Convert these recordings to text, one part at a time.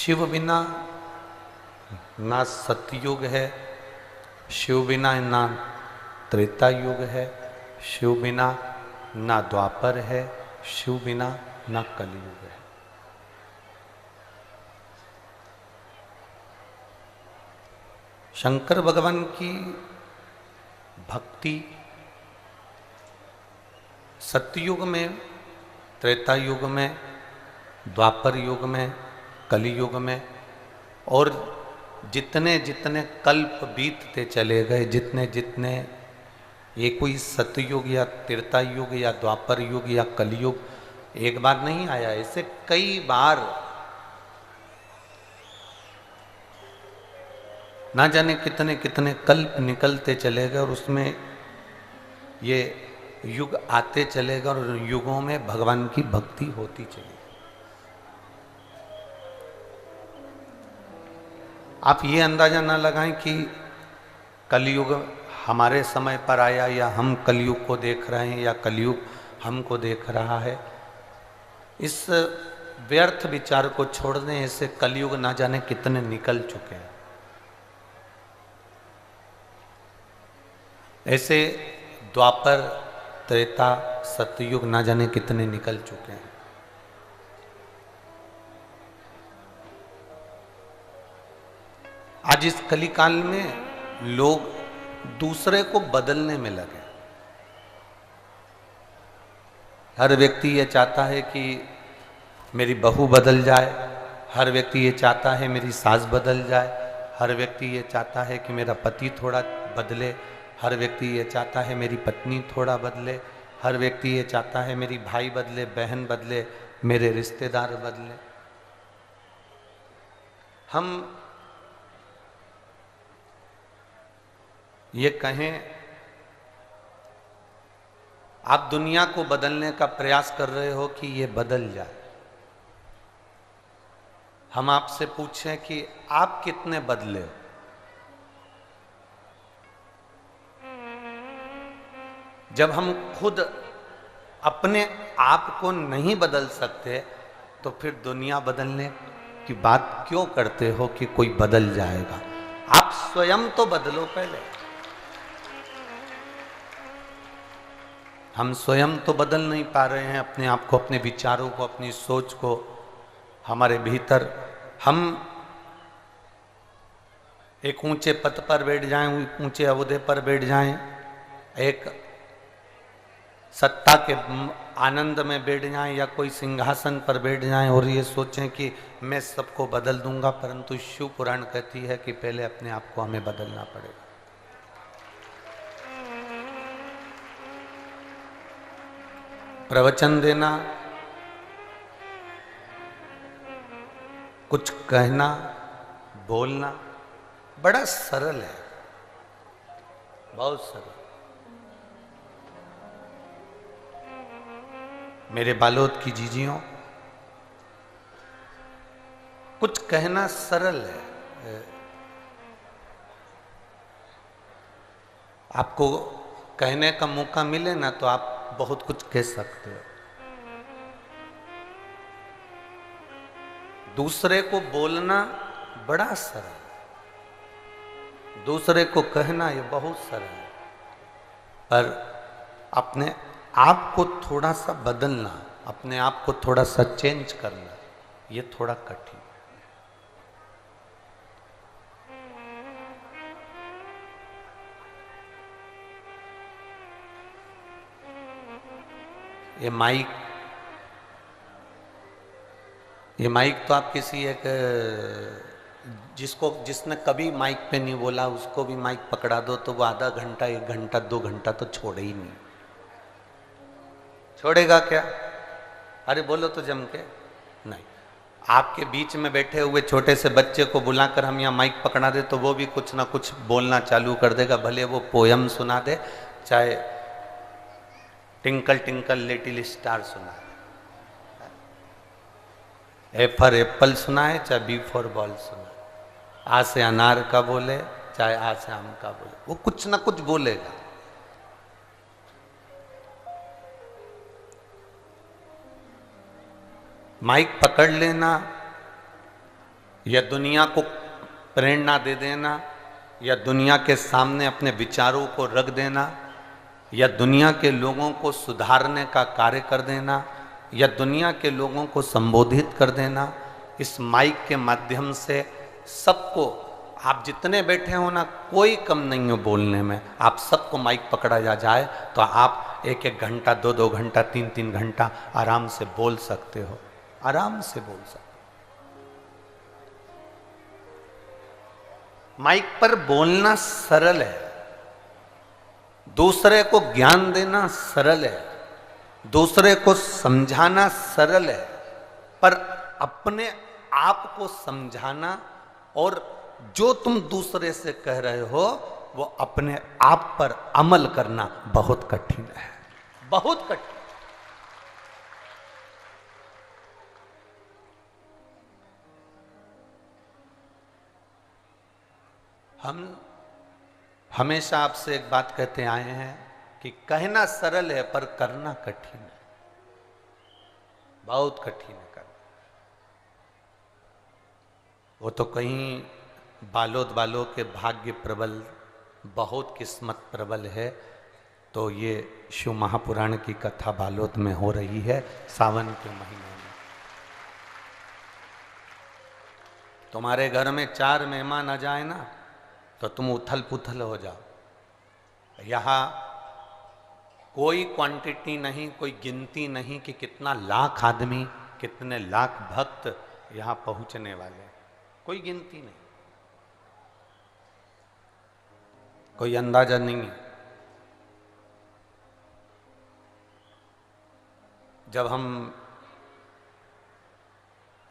शिव बिना ना सतयुग है, शिव बिना ना त्रेता युग है, शिव बिना ना द्वापर है, शिव बिना ना कलयुग है। शंकर भगवान की भक्ति सतयुग में, त्रेता युग में, द्वापर युग में, कलयुग में और जितने जितने कल्प बीतते चले गए, जितने जितने ये कोई सतयुग या त्रेता युग या द्वापर युग या कलयुग एक बार नहीं आया, ऐसे कई बार ना जाने कितने कितने कल्प निकलते चले गए और उसमें ये युग आते चले गए और युगों में भगवान की भक्ति होती चली गई। आप ये अंदाजा ना लगाएं कि कलयुग हमारे समय पर आया या हम कलयुग को देख रहे हैं या कलयुग हमको देख रहा है। इस व्यर्थ विचार को छोड़ दें, ऐसे कलयुग ना जाने कितने निकल चुके हैं। ऐसे द्वापर, त्रेता, सतयुग ना जाने कितने निकल चुके हैं। आज इस कलिकाल में लोग दूसरे को बदलने में लगे। हर व्यक्ति ये चाहता है कि मेरी बहू बदल जाए, हर व्यक्ति ये चाहता है मेरी सास बदल जाए, हर व्यक्ति ये चाहता है कि मेरा पति थोड़ा बदले, हर व्यक्ति ये चाहता है मेरी पत्नी थोड़ा बदले, हर व्यक्ति ये चाहता है मेरी भाई बदले, बहन बदले, मेरे रिश्तेदार बदले। हम ये कहें आप दुनिया को बदलने का प्रयास कर रहे हो कि ये बदल जाए। हम आपसे पूछें कि आप कितने बदले हो। जब हम खुद अपने आप को नहीं बदल सकते तो फिर दुनिया बदलने की बात क्यों करते हो कि कोई बदल जाएगा। आप स्वयं तो बदलो पहले। हम स्वयं तो बदल नहीं पा रहे हैं अपने आप को, अपने विचारों को, अपनी सोच को। हमारे भीतर हम एक ऊंचे पद पर बैठ जाएं, ऊंचे ओहदे पर बैठ जाएं, एक सत्ता के आनंद में बैठ जाएं या कोई सिंहासन पर बैठ जाएं और ये सोचें कि मैं सबको बदल दूंगा, परंतु शिव पुराण कहती है कि पहले अपने आप को हमें बदलना पड़ेगा। प्रवचन देना, कुछ कहना, बोलना बड़ा सरल है, बहुत सरल। मेरे बालोद की जीजियों, कुछ कहना सरल है। आपको कहने का मौका मिले ना तो आप बहुत कुछ कह सकते हो। दूसरे को बोलना बड़ा सरल, दूसरे को कहना ये बहुत सरल है, पर अपने आप को थोड़ा सा बदलना, अपने आप को थोड़ा सा चेंज करना, ये थोड़ा कठिन है। ये माइक तो आप किसी एक जिसने कभी माइक पे नहीं बोला उसको भी माइक पकड़ा दो तो वो आधा घंटा, 1 घंटा, 2 घंटा तो छोड़े ही नहीं। छोड़ेगा क्या? अरे बोलो तो जम के नहीं। आपके बीच में बैठे हुए छोटे से बच्चे को बुलाकर हम यहाँ माइक पकड़ा दे तो वो भी कुछ ना कुछ बोलना चालू कर देगा, भले वो पोयम सुना दे, चाहे टिंकल टिंकल लिटिल स्टार सुना दे, ए फॉर एप्पल सुनाए चाहे बी फॉर बॉल सुनाए, आ से अनार का बोले चाहे आ से आम का बोले, वो कुछ ना कुछ बोलेगा। माइक पकड़ लेना या दुनिया को प्रेरणा दे देना, या दुनिया के सामने अपने विचारों को रख देना, या दुनिया के लोगों को सुधारने का कार्य कर देना, या दुनिया के लोगों को संबोधित कर देना। इस माइक के माध्यम से सबको, आप जितने बैठे हो ना, कोई कम नहीं हो बोलने में। आप सबको माइक पकड़ा जाए तो आप 1-1 घंटा, 2-2 घंटा, 3-3 घंटा आराम से बोल सकते हो, आराम से बोल सकते हो। माइक पर बोलना सरल है, दूसरे को ज्ञान देना सरल है, दूसरे को समझाना सरल है, पर अपने आप को समझाना और जो तुम दूसरे से कह रहे हो वो अपने आप पर अमल करना बहुत कठिन है, बहुत कठिन। हम हमेशा आपसे एक बात कहते आए हैं कि कहना सरल है पर करना कठिन है, बहुत कठिन है करना। वो तो कहीं बालोद वालों के भाग्य प्रबल, बहुत किस्मत प्रबल है। तो ये शिव महापुराण की कथा बालोद में हो रही है सावन के महीने में। तुम्हारे घर में 4 मेहमान आ जाए ना तो तुम उथल पुथल हो जाओ। यहाँ कोई क्वांटिटी नहीं, कोई गिनती नहीं कि कितना लाख आदमी, कितने लाख भक्त यहाँ पहुँचने वाले, कोई गिनती नहीं, कोई अंदाजा नहीं है। जब हम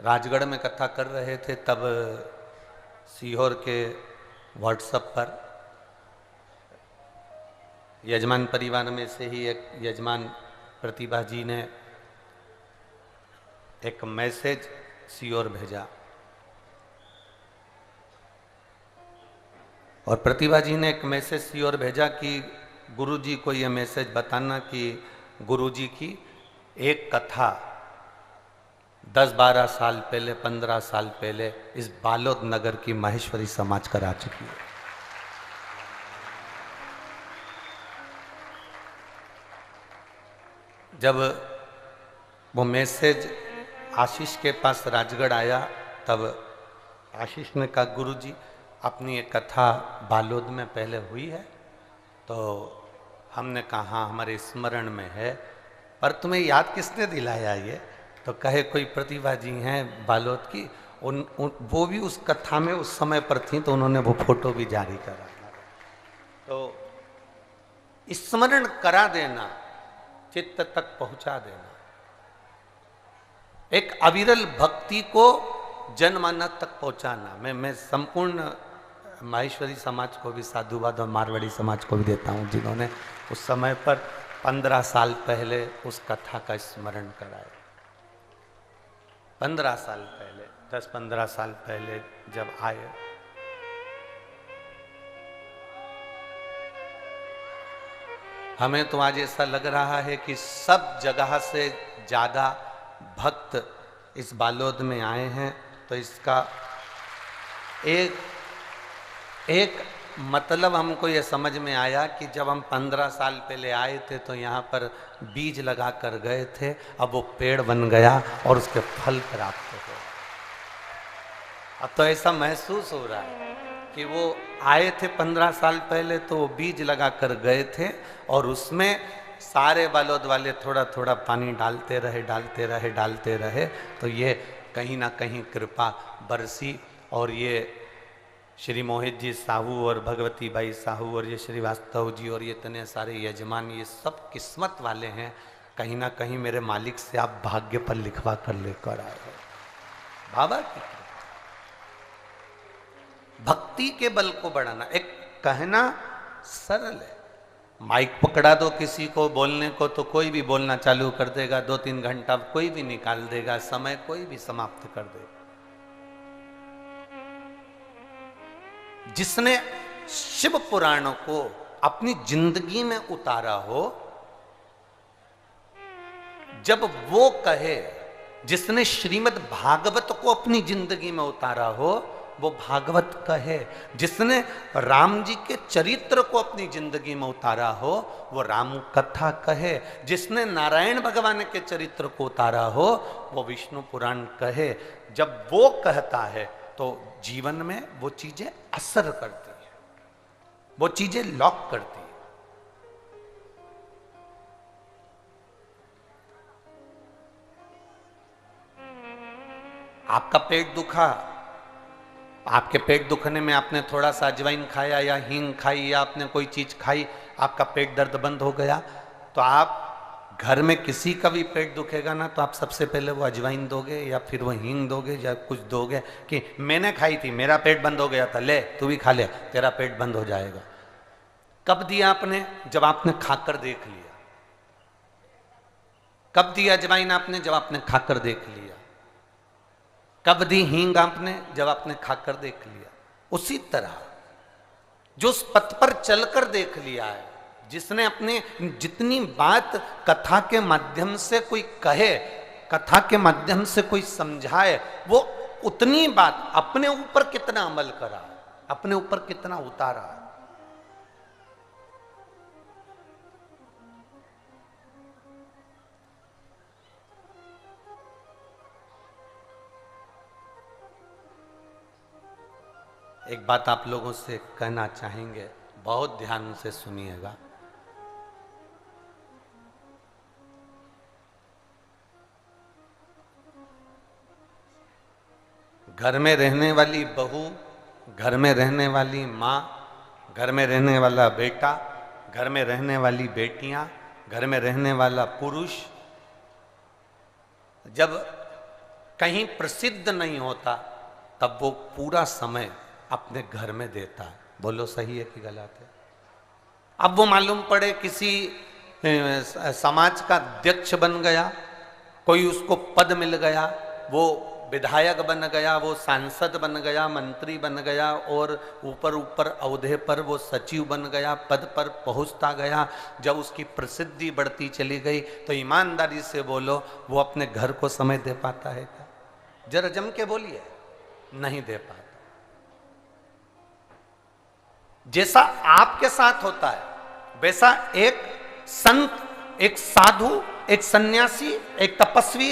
राजगढ़ में कथा कर रहे थे तब सीहोर के व्हाट्सएप पर यजमान परिवार में से ही एक यजमान प्रतिभा जी ने एक मैसेज सीहोर भेजा और प्रतिभा जी ने एक मैसेज सीहोर भेजा कि गुरुजी को ये मैसेज बताना कि गुरुजी की एक कथा 10-12 साल पहले, 15 साल पहले इस बालोद नगर की माहेश्वरी समाज करा चुकी है। जब वो मैसेज आशीष के पास राजगढ़ आया तब आशीष ने कहा गुरुजी अपनी एक कथा बालोद में पहले हुई है। तो हमने कहा हाँ हमारे स्मरण में है, पर तुम्हें याद किसने दिलाया ये? तो कहे कोई प्रतिभा जी हैं बालोद की, वो भी उस कथा में उस समय पर थी तो उन्होंने वो फोटो भी जारी करा। तो स्मरण करा देना, चित्त तक पहुंचा देना, एक अविरल भक्ति को जनमानस तक पहुंचाना। मैं संपूर्ण माहेश्वरी समाज को भी साधुवाद और मारवाड़ी समाज को भी देता हूं जिन्होंने उस समय पर 15 साल पहले उस कथा का स्मरण कराया। 15 साल पहले, 10-15 साल पहले जब आए, हमें तो आज ऐसा लग रहा है कि सब जगह से ज़्यादा भक्त इस बालोद में आए हैं। तो इसका एक मतलब हमको ये समझ में आया कि जब हम 15 साल पहले आए थे तो यहाँ पर बीज लगा कर गए थे, अब वो पेड़ बन गया और उसके फल प्राप्त हो गए। अब तो ऐसा महसूस हो रहा है कि वो आए थे 15 साल पहले तो वो बीज लगा कर गए थे और उसमें सारे बालोद वाले थोड़ा थोड़ा पानी डालते रहे तो ये कहीं ना कहीं कृपा बरसी। और ये श्री मोहित जी साहू और भगवती बाई साहू और ये श्रीवास्तव जी और ये इतने सारे यजमान, ये सब किस्मत वाले हैं। कहीं ना कहीं मेरे मालिक से आप भाग्य पर लिखवा कर लेकर आए हो। बाबा की भक्ति के बल को बढ़ाना, एक कहना सरल है। माइक पकड़ा दो किसी को बोलने को तो कोई भी बोलना चालू कर देगा, 2-3 घंटा कोई भी निकाल देगा, समय कोई भी समाप्त कर देगा। जिसने शिव पुराणों को अपनी जिंदगी में उतारा हो, जब वो कहे जिसने श्रीमद् भागवत को अपनी जिंदगी में उतारा हो वो भागवत कहे। जिसने राम जी के चरित्र को अपनी जिंदगी में उतारा हो वो राम कथा कहे। जिसने नारायण भगवान के चरित्र को उतारा हो वो विष्णु पुराण कहे। जब वो कहता है तो जीवन में वो चीजें असर करती है, वो चीजें लॉक करती है। आपका पेट दुखा, आपके पेट दुखने में आपने थोड़ा सा अजवाइन खाया या हींग खाई या आपने कोई चीज खाई, आपका पेट दर्द बंद हो गया, तो आप घर में किसी का भी पेट दुखेगा ना तो आप सबसे पहले वो अजवाइन दोगे या फिर वो हींग दोगे या कुछ दोगे कि मैंने खाई थी, मेरा पेट बंद हो गया था, ले तू भी खा ले, तेरा पेट बंद हो जाएगा। कब दिया आपने? जब आपने खाकर देख लिया। कब दिया अजवाइन आपने? जब आपने खाकर देख लिया। कब दी हींग आपने? जब आपने खाकर देख लिया। उसी तरह जो उस पथ पर चलकर देख लिया है, जिसने अपने जितनी बात कथा के माध्यम से कोई कहे, कथा के माध्यम से कोई समझाए, वो उतनी बात अपने ऊपर कितना अमल करा, अपने ऊपर कितना उतारा है। एक बात आप लोगों से कहना चाहेंगे, बहुत ध्यान से सुनिएगा। घर में रहने वाली बहू, घर में रहने वाली माँ, घर में रहने वाला बेटा, घर में रहने वाली बेटियां, घर में रहने वाला पुरुष जब कहीं प्रसिद्ध नहीं होता तब वो पूरा समय अपने घर में देता है। बोलो सही है कि गलत है? अब वो मालूम पड़े किसी समाज का अध्यक्ष बन गया, कोई उसको पद मिल गया, वो विधायक बन गया, वो सांसद बन गया, मंत्री बन गया और ऊपर ऊपर औहदे पर वो सचिव बन गया, पद पर पहुंचता गया। जब उसकी प्रसिद्धि बढ़ती चली गई तो ईमानदारी से बोलो वो अपने घर को समय दे पाता है क्या? जरा जम के बोलिए, नहीं दे पाता। जैसा आपके साथ होता है वैसा एक संत, एक साधु, एक सन्यासी, एक तपस्वी,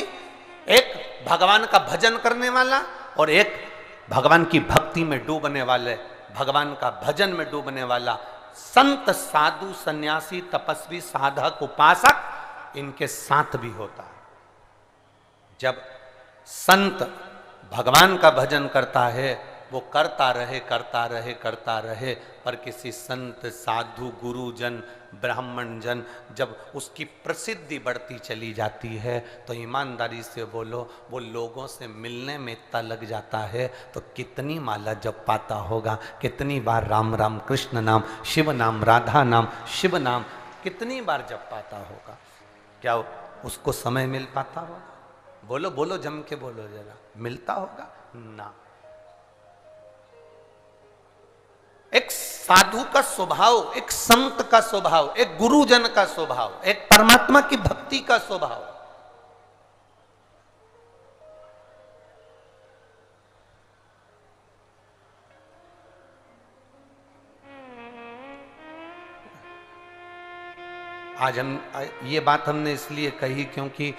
एक भगवान का भजन करने वाला और एक भगवान की भक्ति में डूबने वाले, भगवान का भजन में डूबने वाला संत, साधु, सन्यासी, तपस्वी, साधक, उपासक, इनके साथ भी होता है। जब संत भगवान का भजन करता है वो करता रहे, करता रहे, करता रहे, पर किसी संत, साधु, गुरुजन, ब्राह्मण जन जब उसकी प्रसिद्धि बढ़ती चली जाती है तो ईमानदारी से बोलो वो लोगों से मिलने में इतना लग जाता है तो कितनी माला जप पाता होगा, कितनी बार राम राम कृष्ण नाम, शिव नाम, राधा नाम, शिव नाम कितनी बार जप पाता होगा। क्या उसको समय मिल पाता होगा? बोलो बोलो, जम के बोलो जरा, मिलता होगा ना। एक साधु का स्वभाव, एक संत का स्वभाव, एक गुरुजन का स्वभाव, एक परमात्मा की भक्ति का स्वभाव, आज हम ये बात हमने इसलिए कही क्योंकि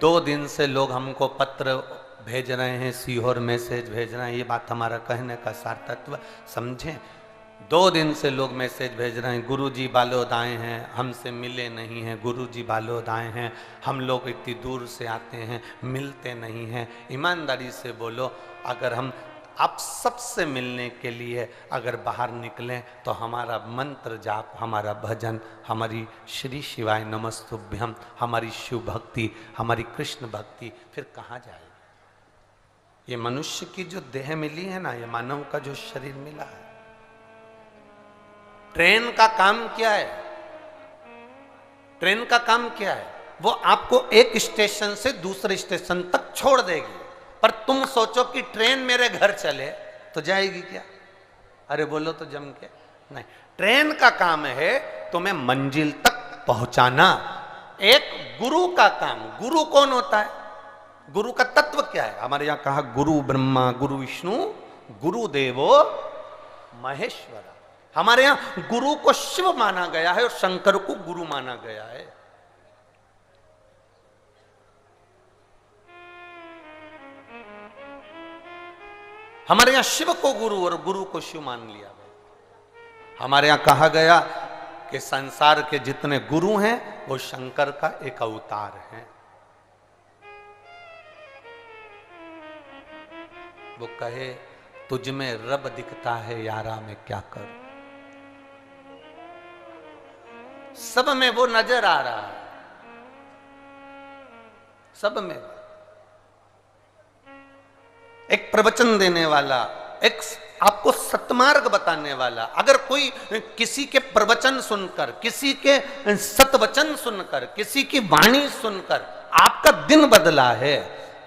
2 दिन से लोग हमको पत्र भेज रहे हैं, सीहोर मैसेज भेज रहे हैं। ये बात हमारा कहने का सार्थत्व समझें। 2 दिन से लोग मैसेज भेज रहे हैं, गुरुजी बालोद आए हैं, हमसे मिले नहीं हैं, गुरुजी बालोद आए हैं, हम लोग इतनी दूर से आते हैं, मिलते नहीं हैं। ईमानदारी से बोलो, अगर हम आप सबसे मिलने के लिए अगर बाहर निकलें तो हमारा मंत्र जाप, हमारा भजन, हमारी श्री शिवाय नमस्तुभ्यम, हमारी शिव भक्ति, हमारी कृष्ण भक्ति फिर कहाँ जाएगी? ये मनुष्य की जो देह मिली है ना, ये मानव का जो शरीर मिला है, ट्रेन का काम क्या है? ट्रेन का काम क्या है? वो आपको एक स्टेशन से दूसरे स्टेशन तक छोड़ देगी, पर तुम सोचो कि ट्रेन मेरे घर चले तो जाएगी क्या? अरे बोलो तो जम के नहीं। ट्रेन का काम है तुम्हें मंजिल तक पहुंचाना। एक गुरु का काम, गुरु कौन होता है? गुरु का तत्व क्या है? हमारे यहां कहा गुरु ब्रह्मा गुरु विष्णु गुरु देवो महेश्वरा। हमारे यहां गुरु को शिव माना गया है और शंकर को गुरु माना गया है। हमारे यहां शिव को गुरु और गुरु को शिव मान लिया गया। हमारे यहां कहा गया कि संसार के जितने गुरु हैं वो शंकर का एक अवतार है। वो कहे तुझ में रब दिखता है यारा मैं क्या करूं। सब में वो नजर आ रहा है, सब में। एक प्रवचन देने वाला, एक आपको सतमार्ग बताने वाला, अगर कोई किसी के प्रवचन सुनकर, किसी के सतवचन सुनकर, किसी की वाणी सुनकर आपका दिन बदला है,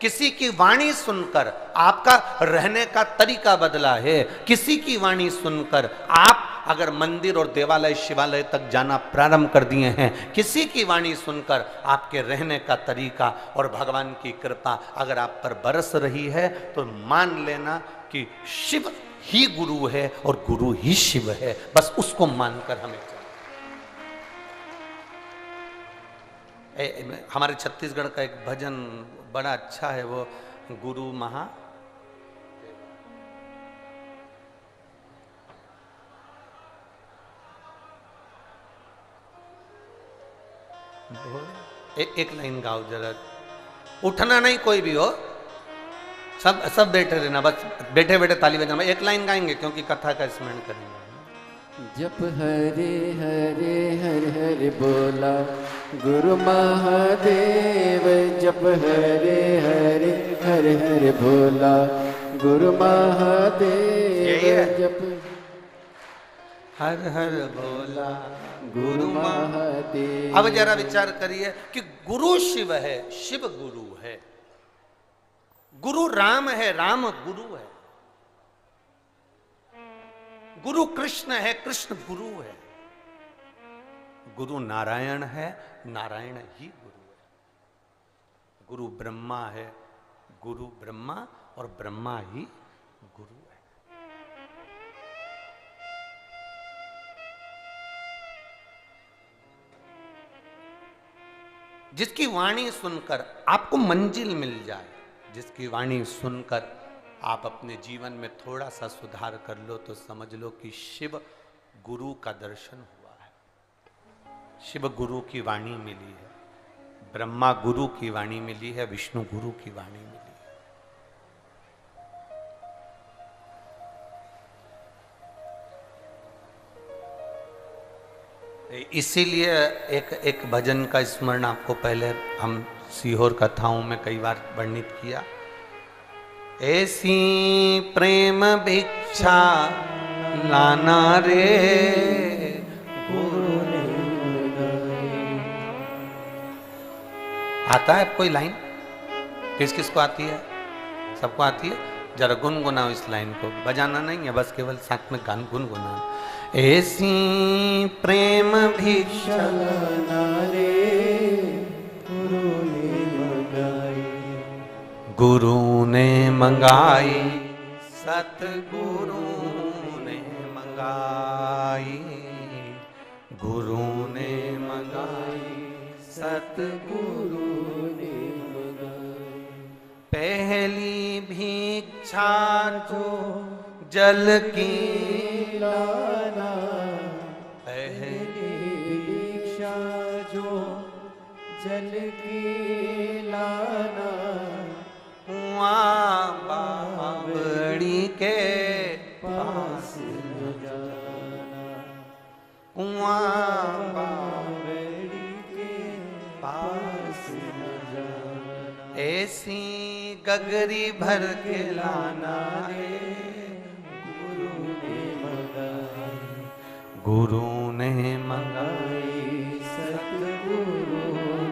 किसी की वाणी सुनकर आपका रहने का तरीका बदला है, किसी की वाणी सुनकर आप अगर मंदिर और देवालय शिवालय तक जाना प्रारंभ कर दिए हैं, किसी की वाणी सुनकर आपके रहने का तरीका और भगवान की कृपा अगर आप पर बरस रही है, तो मान लेना कि शिव ही गुरु है और गुरु ही शिव है। बस उसको मानकर हमें हमारे छत्तीसगढ़ का एक भजन बड़ा अच्छा है, वो गुरु महा एक लाइन गाओ जरा, उठना नहीं कोई भी हो, सब बैठे रहना, बस बैठे बैठे ताली बजाना। एक लाइन गाएंगे क्योंकि कथा का स्मरण करेंगे। जप हरे हरे हर हर बोला गुरु महादेव, जप हरे हरे हर हर बोला गुरु महादेव, जप हर हर बोला गुरु महादेव। अब जरा विचार करिए कि गुरु शिव है, शिव गुरु है, गुरु राम है, राम गुरु है, गुरु कृष्ण है, कृष्ण गुरु है, गुरु नारायण है, नारायण ही गुरु है, गुरु ब्रह्मा है, गुरु ब्रह्मा और ब्रह्मा ही गुरु है। जिसकी वाणी सुनकर आपको मंजिल मिल जाए, जिसकी वाणी सुनकर आप अपने जीवन में थोड़ा सा सुधार कर लो, तो समझ लो कि शिव गुरु का दर्शन हुआ है, शिव गुरु की वाणी मिली है, ब्रह्मा गुरु की वाणी मिली है, विष्णु गुरु की वाणी मिली है। इसीलिए एक भजन का स्मरण आपको पहले हम सीहोर कथाओं में कई बार वर्णित किया। ऐसी प्रेम भिक्षा लाना रे गुरु ने। आता है कोई लाइन? किस किस को आती है? सबको आती है? जरा गुनगुनाओ इस लाइन को, बजाना नहीं है, बस केवल साथ में गान गुनगुनाओ। ऐसी प्रेम भिक्षा लाना रे गुरु ने मंगाई, गुरु ने मंगाई, सतगुरु ने मंगाई, गुरु ने मंगाई, सतगुरु ने मंगाई। पहली भिक्षा जो जल की लाना, पहली भिक्षा जो जल की लाना, बावड़ी के पास न जाना, बावड़ी के पास न जाना। ऐसी गगरी भर के लाना है गुरु ने मंगाई, गुरु ने मंगाई, सतगुरु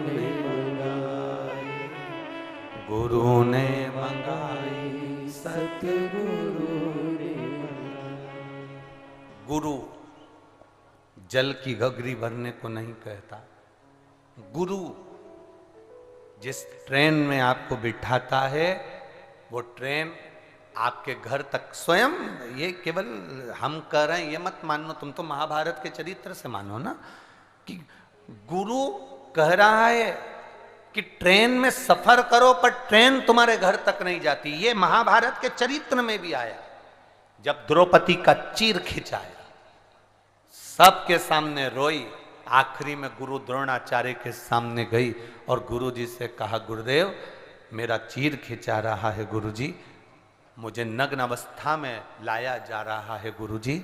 ने मंगाई, गुरु ने मंगाई, सतगुरु ने मंगाई। गुरु जल की गगरी भरने को नहीं कहता, गुरु जिस ट्रेन में आपको बिठाता है वो ट्रेन आपके घर तक स्वयं, ये केवल हम कह रहे हैं ये मत मानो, तुम तो महाभारत के चरित्र से मानो ना, कि गुरु कह रहा है कि ट्रेन में सफर करो पर ट्रेन तुम्हारे घर तक नहीं जाती। ये महाभारत के चरित्र में भी आया, जब द्रौपदी का चीर खिंचाया, सबके सामने रोई, आखिरी में गुरु द्रोणाचार्य के सामने गई और गुरु जी से कहा, गुरुदेव मेरा चीर खिंचा रहा है गुरुजी, मुझे नग्न अवस्था में लाया जा रहा है गुरुजी,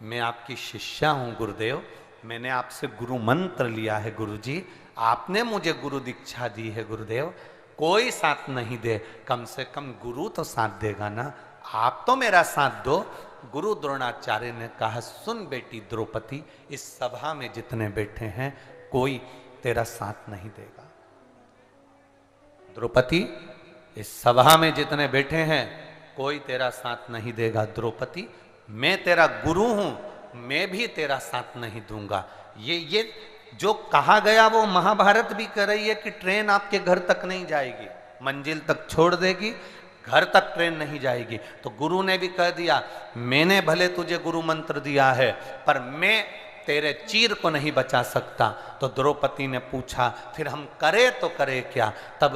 मैं आपकी शिष्या हूं गुरुदेव, मैंने आपसे गुरु मंत्र लिया है गुरुजी, आपने मुझे गुरु दीक्षा दी है गुरुदेव, कोई साथ नहीं दे, कम से कम गुरु तो साथ देगा ना, आप तो मेरा साथ दो। गुरु द्रोणाचार्य ने कहा, सुन बेटी द्रौपदी, इस सभा में जितने बैठे हैं कोई तेरा साथ नहीं देगा। द्रौपदी, इस सभा में जितने बैठे हैं कोई तेरा साथ नहीं देगा। द्रौपदी, मैं तेरा गुरु हूं, मैं भी तेरा साथ नहीं दूंगा। ये जो कहा गया वो महाभारत भी कह रही है कि ट्रेन आपके घर तक नहीं जाएगी, मंजिल तक छोड़ देगी, घर तक ट्रेन नहीं जाएगी। तो गुरु ने भी कह दिया, मैंने भले तुझे गुरु मंत्र दिया है पर मैं तेरे चीर को नहीं बचा सकता। तो द्रौपदी ने पूछा, फिर हम करे तो करे क्या? तब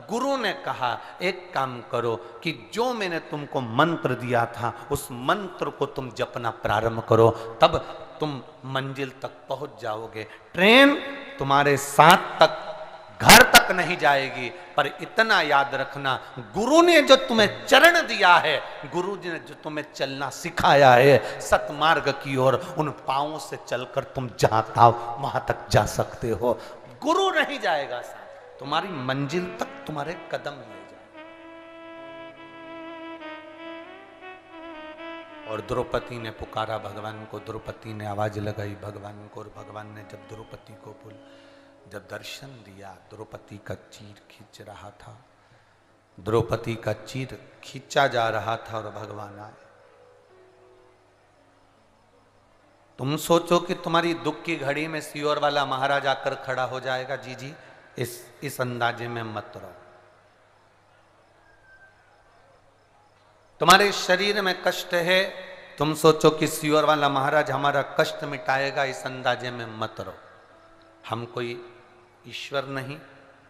गुरु ने कहा, एक काम करो कि जो मैंने तुमको मंत्र दिया था उस मंत्र को तुम जपना प्रारंभ करो, तब तुम मंजिल तक पहुंच जाओगे। ट्रेन तुम्हारे साथ तक, घर तक नहीं जाएगी, पर इतना याद रखना, गुरु ने जो तुम्हें चरण दिया है, गुरु जी ने जो तुम्हें चलना सिखाया है सतमार्ग की ओर, उन पांवों से चलकर तुम जहां था वहां तक जा सकते हो। गुरु नहीं जाएगा साथ, तुम्हारी मंजिल तक तुम्हारे कदम ले जाए। और द्रौपदी ने पुकारा भगवान को, द्रौपदी ने आवाज लगाई भगवान को, और भगवान ने जब द्रौपदी को जब दर्शन दिया, द्रौपदी का चीर खींच रहा था, द्रौपदी का चीर खींचा जा रहा था और भगवान आए। तुम सोचो कि तुम्हारी दुख की घड़ी में सियोर वाला महाराज आकर खड़ा हो जाएगा? जी जी, इस अंदाजे में मत रहो। तुम्हारे शरीर में कष्ट है, तुम सोचो कि सियोर वाला महाराज हमारा कष्ट मिटाएगा, इस अंदाजे में मत रहो। हम कोई ईश्वर नहीं,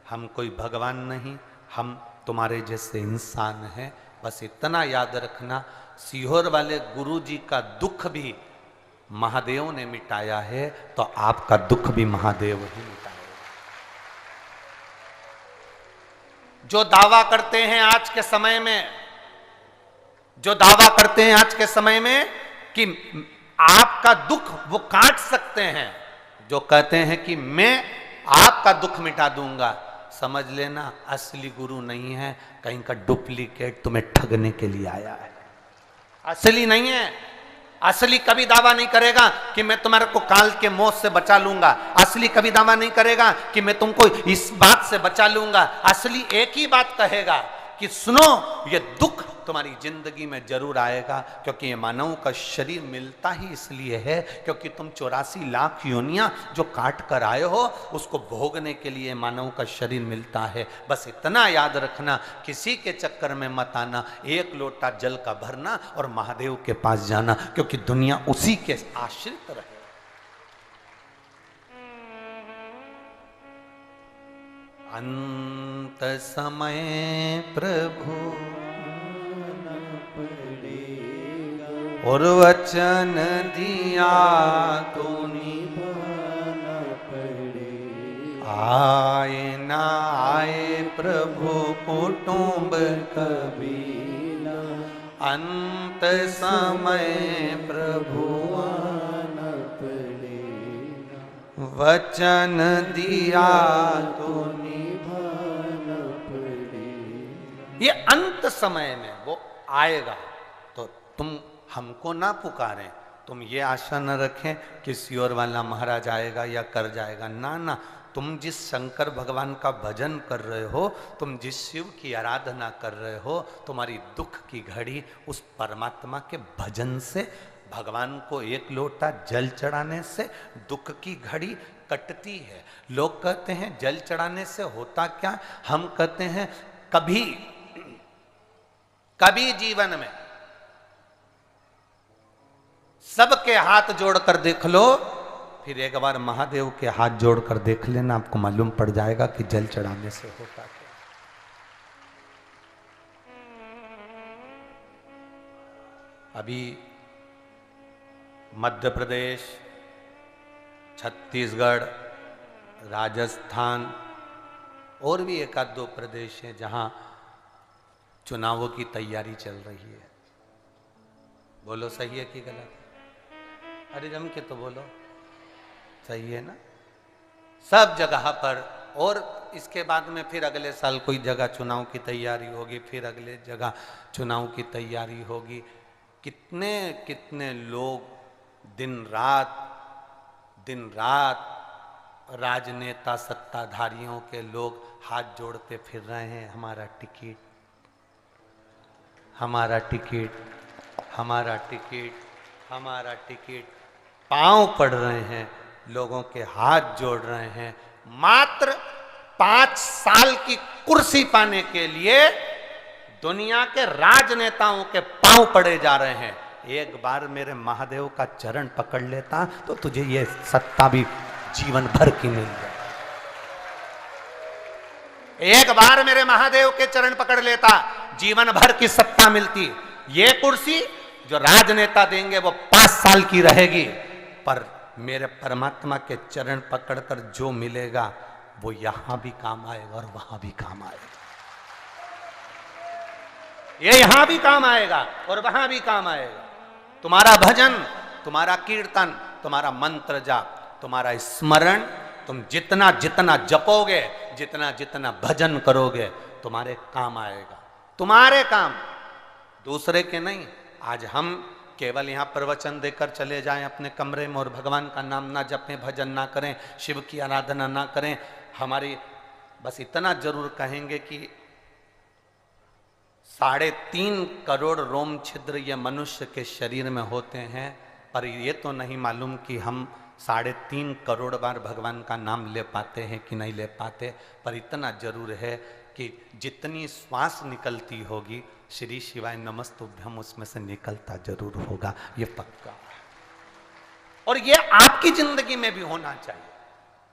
हम कोई भगवान नहीं, हम तुम्हारे जैसे इंसान हैं। बस इतना याद रखना, सीहोर वाले गुरु जी का दुख भी महादेव ने मिटाया है, तो आपका दुख भी महादेव ही मिटाएगा। जो दावा करते हैं आज के समय में, जो दावा करते हैं आज के समय में कि आपका दुख वो काट सकते हैं, जो कहते हैं कि मैं आपका दुख मिटा दूंगा, समझ लेना असली गुरु नहीं है, कहीं का डुप्लीकेट तुम्हें ठगने के लिए आया है, असली नहीं है। असली कभी दावा नहीं करेगा कि मैं तुम्हारे को काल के मौत से बचा लूंगा, असली कभी दावा नहीं करेगा कि मैं तुमको इस बात से बचा लूंगा। असली एक ही बात कहेगा कि सुनो, ये दुख तुम्हारी जिंदगी में जरूर आएगा, क्योंकि ये मानव का शरीर मिलता ही इसलिए है क्योंकि तुम 84 लाख योनियां जो काट कर आए हो उसको भोगने के लिए मानव का शरीर मिलता है। बस इतना याद रखना, किसी के चक्कर में मत आना, एक लोटा जल का भरना और महादेव के पास जाना, क्योंकि दुनिया उसी के आश्रित रहे। अंत समय प्रभु और वचन दिया तो निभाना पड़ेगा। आए ना आए प्रभु कुटुंब कबीला, अंत समय प्रभु आना पड़ेगा। वचन दिया तो निभाना पड़ेगा। ये अंत समय में वो आएगा, तो तुम हमको ना पुकारें, तुम ये आशा न रखें कि सियोर वाला महाराज आएगा या कर जाएगा। ना ना, तुम जिस शंकर भगवान का भजन कर रहे हो, तुम जिस शिव की आराधना कर रहे हो, तुम्हारी दुख की घड़ी उस परमात्मा के भजन से, भगवान को एक लोटा जल चढ़ाने से दुख की घड़ी कटती है। लोग कहते हैं जल चढ़ाने से होता क्या, हम कहते हैं कभी कभी जीवन में सबके हाथ जोड़कर देख लो, फिर एक बार महादेव के हाथ जोड़कर देख लेना, आपको मालूम पड़ जाएगा कि जल चढ़ाने से होता क्या। अभी मध्य प्रदेश, छत्तीसगढ़, राजस्थान और भी एक आध दो प्रदेश हैं जहां चुनावों की तैयारी चल रही है। बोलो सही है कि गलत? अरे जम के तो बोलो, सही है ना? सब जगह पर, और इसके बाद में फिर अगले साल कोई जगह चुनाव की तैयारी होगी, फिर अगले जगह चुनाव की तैयारी होगी। कितने कितने लोग दिन रात राजनेता सत्ताधारियों के लोग हाथ जोड़ते फिर रहे हैं, हमारा टिकट, हमारा टिकट, हमारा टिकट, हमारा टिकट, पांव पड़ रहे हैं, लोगों के हाथ जोड़ रहे हैं। मात्र 5 साल की कुर्सी पाने के लिए दुनिया के राजनेताओं के पांव पड़े जा रहे हैं। एक बार मेरे महादेव का चरण पकड़ लेता तो तुझे ये सत्ता भी जीवन भर की मिल जाए। एक बार मेरे महादेव के चरण पकड़ लेता, जीवन भर की सत्ता मिलती। ये कुर्सी जो राजनेता देंगे वो 5 साल की रहेगी, पर मेरे परमात्मा के चरण पकड़कर जो मिलेगा वो यहां भी काम आएगा और वहां भी काम आएगा। ये यहां भी काम आएगा और वहां भी काम आएगा। तुम्हारा भजन, तुम्हारा कीर्तन, तुम्हारा मंत्र जाप, तुम्हारा स्मरण, तुम जितना जितना जपोगे, जितना जितना भजन करोगे, तुम्हारे काम आएगा। तुम्हारे काम, दूसरे के नहीं। आज हम केवल यहां प्रवचन देकर चले जाएं अपने कमरे में और भगवान का नाम ना जपें, भजन ना करें, शिव की आराधना ना करें। हमारी बस इतना जरूर कहेंगे कि 3.5 करोड़ रोम छिद्र ये मनुष्य के शरीर में होते हैं, पर ये तो नहीं मालूम कि हम 3.5 करोड़ बार भगवान का नाम ले पाते हैं कि नहीं ले पाते। पर इतना जरूर है कि जितनी श्वास निकलती होगी, श्री शिवाय नमस्तुभ्यम उसमें से निकलता जरूर होगा, ये पक्का है। और ये आपकी जिंदगी में भी होना चाहिए,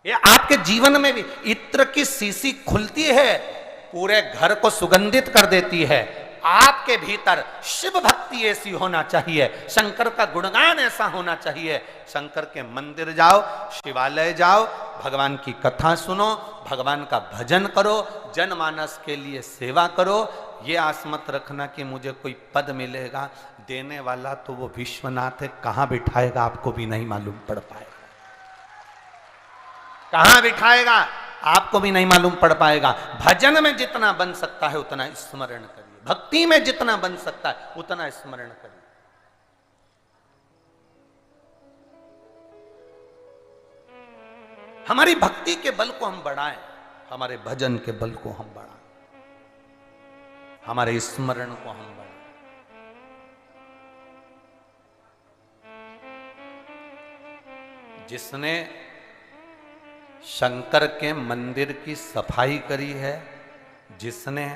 ये आपके जीवन में भी। इत्र की शीशी खुलती है, पूरे घर को सुगंधित कर देती है। आपके भीतर शिव भक्ति ऐसी होना चाहिए, शंकर का गुणगान ऐसा होना चाहिए। शंकर के मंदिर जाओ, शिवालय जाओ, भगवान की कथा सुनो, भगवान का भजन करो, जनमानस के लिए सेवा करो। ये आस मत रखना कि मुझे कोई पद मिलेगा, देने वाला तो वो विश्वनाथ है, कहां बिठाएगा आपको भी नहीं मालूम पड़ पाएगा। कहां बिठाएगा आपको भी नहीं मालूम पड़ पाएगा। भजन में जितना बन सकता है उतना स्मरण करिए, भक्ति में जितना बन सकता है उतना स्मरण करिए। हमारी भक्ति के बल को हम बढ़ाएं, हमारे भजन के बल को हम बढ़ाएं, हमारे स्मरण को हम बढ़ाएं। जिसने शंकर के मंदिर की सफाई करी है, जिसने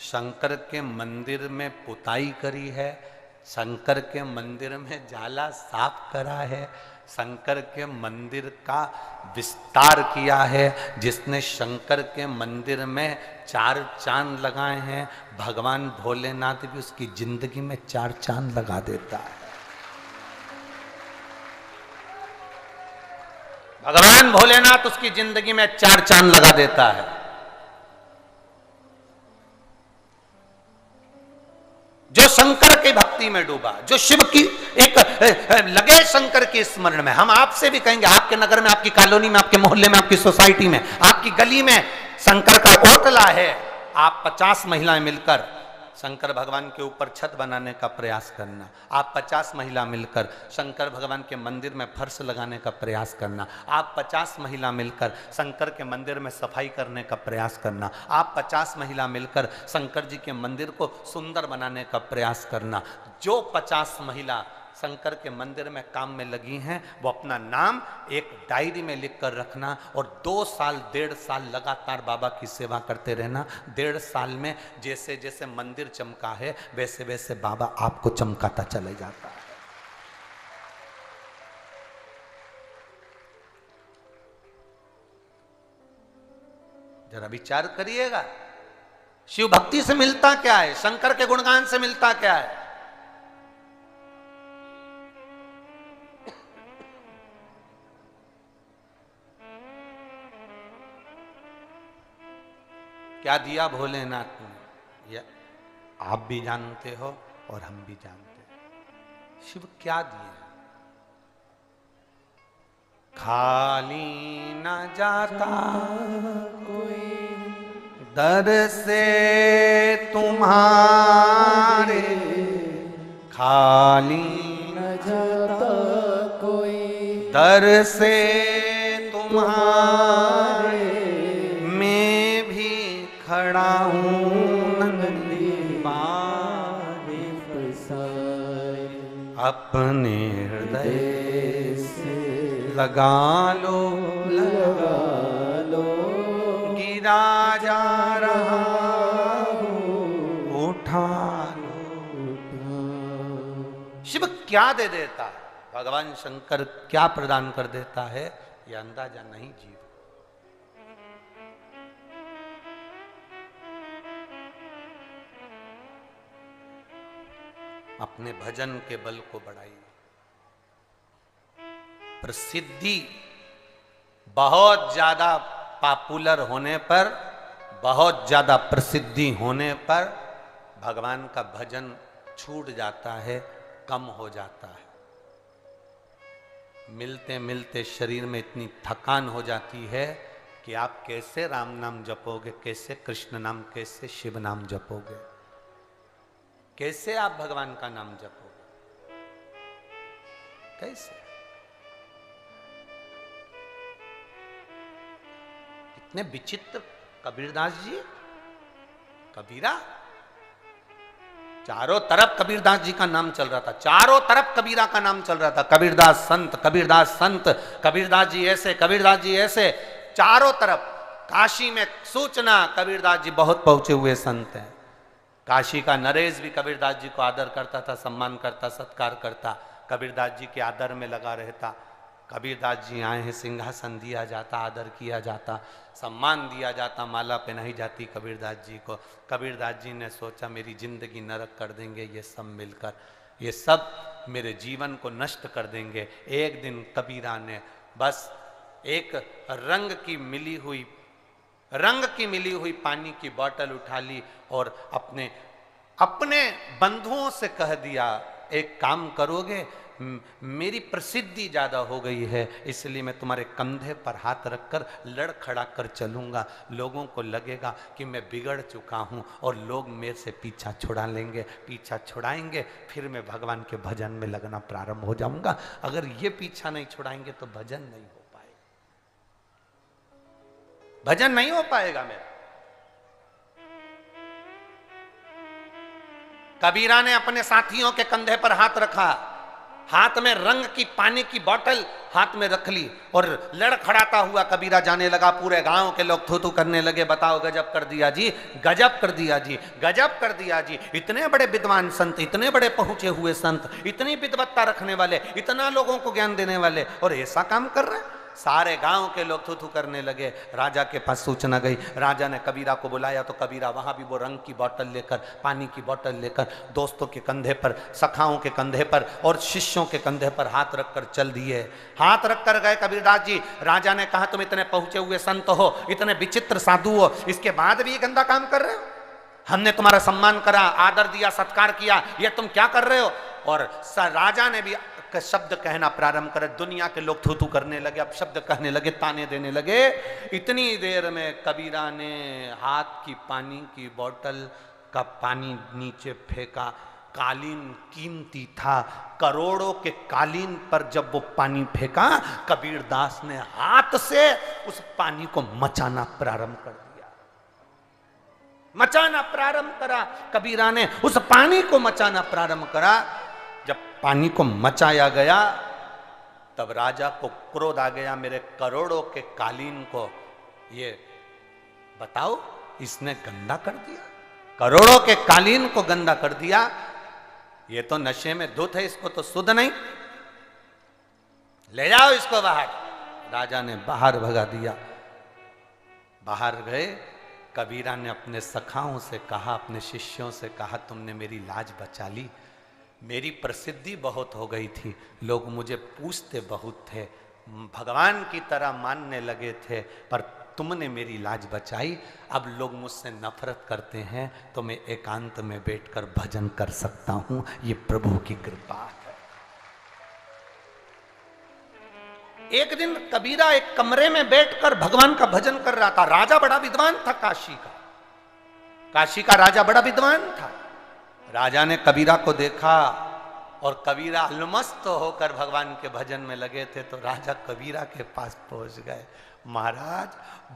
शंकर के मंदिर में पुताई करी है, शंकर के मंदिर में जाला साफ करा है, शंकर के मंदिर का विस्तार किया है, जिसने शंकर के मंदिर में 4 चांद लगाए हैं, भगवान भोलेनाथ भी उसकी जिंदगी में 4 चांद लगा देता है। भगवान भोलेनाथ उसकी जिंदगी में 4 चांद लगा देता है। जो शंकर की भक्ति में डूबा, जो शिव की एक लगे शंकर के स्मरण में। हम आपसे भी कहेंगे, आपके नगर में, आपकी कॉलोनी में, आपके मोहल्ले में, आपकी सोसाइटी में, आपकी गली में शंकर का ओटला है। आप 50 महिलाएं मिलकर शंकर भगवान के ऊपर छत बनाने का प्रयास करना। आप 50 महिला मिलकर शंकर भगवान के मंदिर में फर्श लगाने का प्रयास करना। आप 50 महिला मिलकर शंकर के मंदिर में सफाई करने का प्रयास करना। आप 50 महिला मिलकर शंकर जी के मंदिर को सुंदर बनाने का प्रयास करना। जो 50 महिला शंकर के मंदिर में काम में लगी हैं, वो अपना नाम एक डायरी में लिख कर रखना और 2 साल 1.5 साल लगातार बाबा की सेवा करते रहना। 1.5 साल में जैसे जैसे मंदिर चमका है वैसे वैसे बाबा आपको चमकाता चले जाता है। जरा विचार करिएगा, शिव भक्ति से मिलता क्या है, शंकर के गुणगान से मिलता क्या है? क्या दिया भोलेनाथ ने, यह आप भी जानते हो और हम भी जानते हैं। शिव क्या दिए? खाली न जाता कोई दर से तुम्हारे, खाली न जाता कोई दर से तुम्हारे, मैं भी खड़ा हूँ नंदी बाहे फसाए, अपने हृदय से लगा लो गिरा जा रहा उठा लो। शिव क्या दे देता है, भगवान शंकर क्या प्रदान कर देता है, यह अंदाजा नहीं जीव। अपने भजन के बल को बढ़ाइए। प्रसिद्धि बहुत ज्यादा पॉपुलर होने पर, बहुत ज्यादा प्रसिद्धि होने पर भगवान का भजन छूट जाता है, कम हो जाता है। मिलते मिलते शरीर में इतनी थकान हो जाती है कि आप कैसे राम नाम जपोगे, कैसे कृष्ण नाम, कैसे शिव नाम जपोगे, कैसे आप भगवान का नाम जपोगे, कैसे? कितने विचित्र कबीरदास जी, कबीरा, चारों तरफ कबीरदास जी का नाम चल रहा था, चारों तरफ कबीरा का नाम चल रहा था। कबीरदास संत, कबीरदास संत, कबीरदास जी ऐसे, कबीरदास जी ऐसे, चारों तरफ। काशी में सूचना कबीरदास जी बहुत पहुंचे हुए संत हैं। काशी का नरेश भी कबीरदास जी को आदर करता था, सम्मान करता, सत्कार करता, कबीरदास जी के आदर में लगा रहता। कबीरदास जी आए हैं, सिंहासन दिया जाता, आदर किया जाता, सम्मान दिया जाता, माला पहनाई जाती कबीरदास जी को। कबीरदास जी ने सोचा मेरी जिंदगी नरक कर देंगे ये सब मिलकर, ये सब मेरे जीवन को नष्ट कर देंगे। एक दिन कबीरा ने बस एक रंग की मिली हुई पानी की बोतल उठा ली और अपने बंधुओं से कह दिया, एक काम करोगे, मेरी प्रसिद्धि ज्यादा हो गई है इसलिए मैं तुम्हारे कंधे पर हाथ रखकर लड़खड़ा कर चलूंगा। लोगों को लगेगा कि मैं बिगड़ चुका हूं और लोग मेरे से पीछा छुड़ा लेंगे, पीछा छुड़ाएंगे, फिर मैं भगवान के भजन में लगना प्रारंभ हो जाऊंगा। अगर ये पीछा नहीं छुड़ाएंगे तो भजन नहीं हो पाएगा, भजन नहीं हो पाएगा मेरा। कबीरा ने अपने साथियों के कंधे पर हाथ रखा, हाथ में रंग की पानी की बोतल हाथ में रख ली और लड़खड़ाता हुआ कबीरा जाने लगा। पूरे गांव के लोग थू थू करने लगे, बताओ गजब कर दिया जी, गजब कर दिया जी, गजब कर दिया जी। इतने बड़े विद्वान संत, इतने बड़े पहुंचे हुए संत, इतनी विद्वत्ता रखने वाले, इतना लोगों को ज्ञान देने वाले, और ऐसा काम कर रहे हैं। सारे गांव के लोग थू थू करने लगे। राजा के पास सूचना गई, राजा ने कबीरा को बुलाया तो कबीरा वहां भी वो रंग की बोतल लेकर, पानी की बोतल लेकर दोस्तों के कंधे पर, सखाओं के कंधे पर और शिष्यों के कंधे पर हाथ रखकर चल दिए। हाथ रखकर गए कबीरदास जी। राजा ने कहा तुम इतने पहुंचे हुए संत हो, इतने विचित्र साधु हो, इसके बाद भी ये गंदा काम कर रहे हो? हमने तुम्हारा सम्मान करा, आदर दिया, सत्कार किया, ये तुम क्या कर रहे हो? और राजा ने भी शब्द कहना प्रारंभ करे। दुनिया के लोग थू थू करने लगे, अब शब्द कहने लगे, ताने देने लगे। इतनी देर में कबीरा ने हाथ की पानी की बोतल का पानी नीचे फेंका। कालीन कीमती था, करोड़ों के कालीन पर जब वो पानी फेंका, कबीरदास ने हाथ से उस पानी को मचाना प्रारंभ कर दिया। मचाना प्रारंभ करा, कबीरा ने उस पानी को मचाना प्रारंभ करा। जब पानी को मचाया गया, तब राजा को क्रोध आ गया, मेरे करोड़ों के कालीन को ये बताओ इसने गंदा कर दिया, करोड़ों के कालीन को गंदा कर दिया, ये तो नशे में धुत है, इसको तो सुध नहीं, ले जाओ इसको बाहर। राजा ने बाहर भगा दिया। बाहर गए, कबीरा ने अपने सखाओं से कहा, अपने शिष्यों से कहा, तुमने मेरी लाज बचा ली, मेरी प्रसिद्धि बहुत हो गई थी, लोग मुझे पूछते बहुत थे, भगवान की तरह मानने लगे थे, पर तुमने मेरी लाज बचाई, अब लोग मुझसे नफरत करते हैं तो मैं एकांत में बैठकर भजन कर सकता हूं, ये प्रभु की कृपा है। एक दिन कबीरा एक कमरे में बैठकर भगवान का भजन कर रहा था। राजा बड़ा विद्वान था, काशी का राजा बड़ा विद्वान था। राजा ने कबीरा को देखा और कबीरा अलमस्त होकर भगवान के भजन में लगे थे, तो राजा कबीरा के पास पहुंच गए, महाराज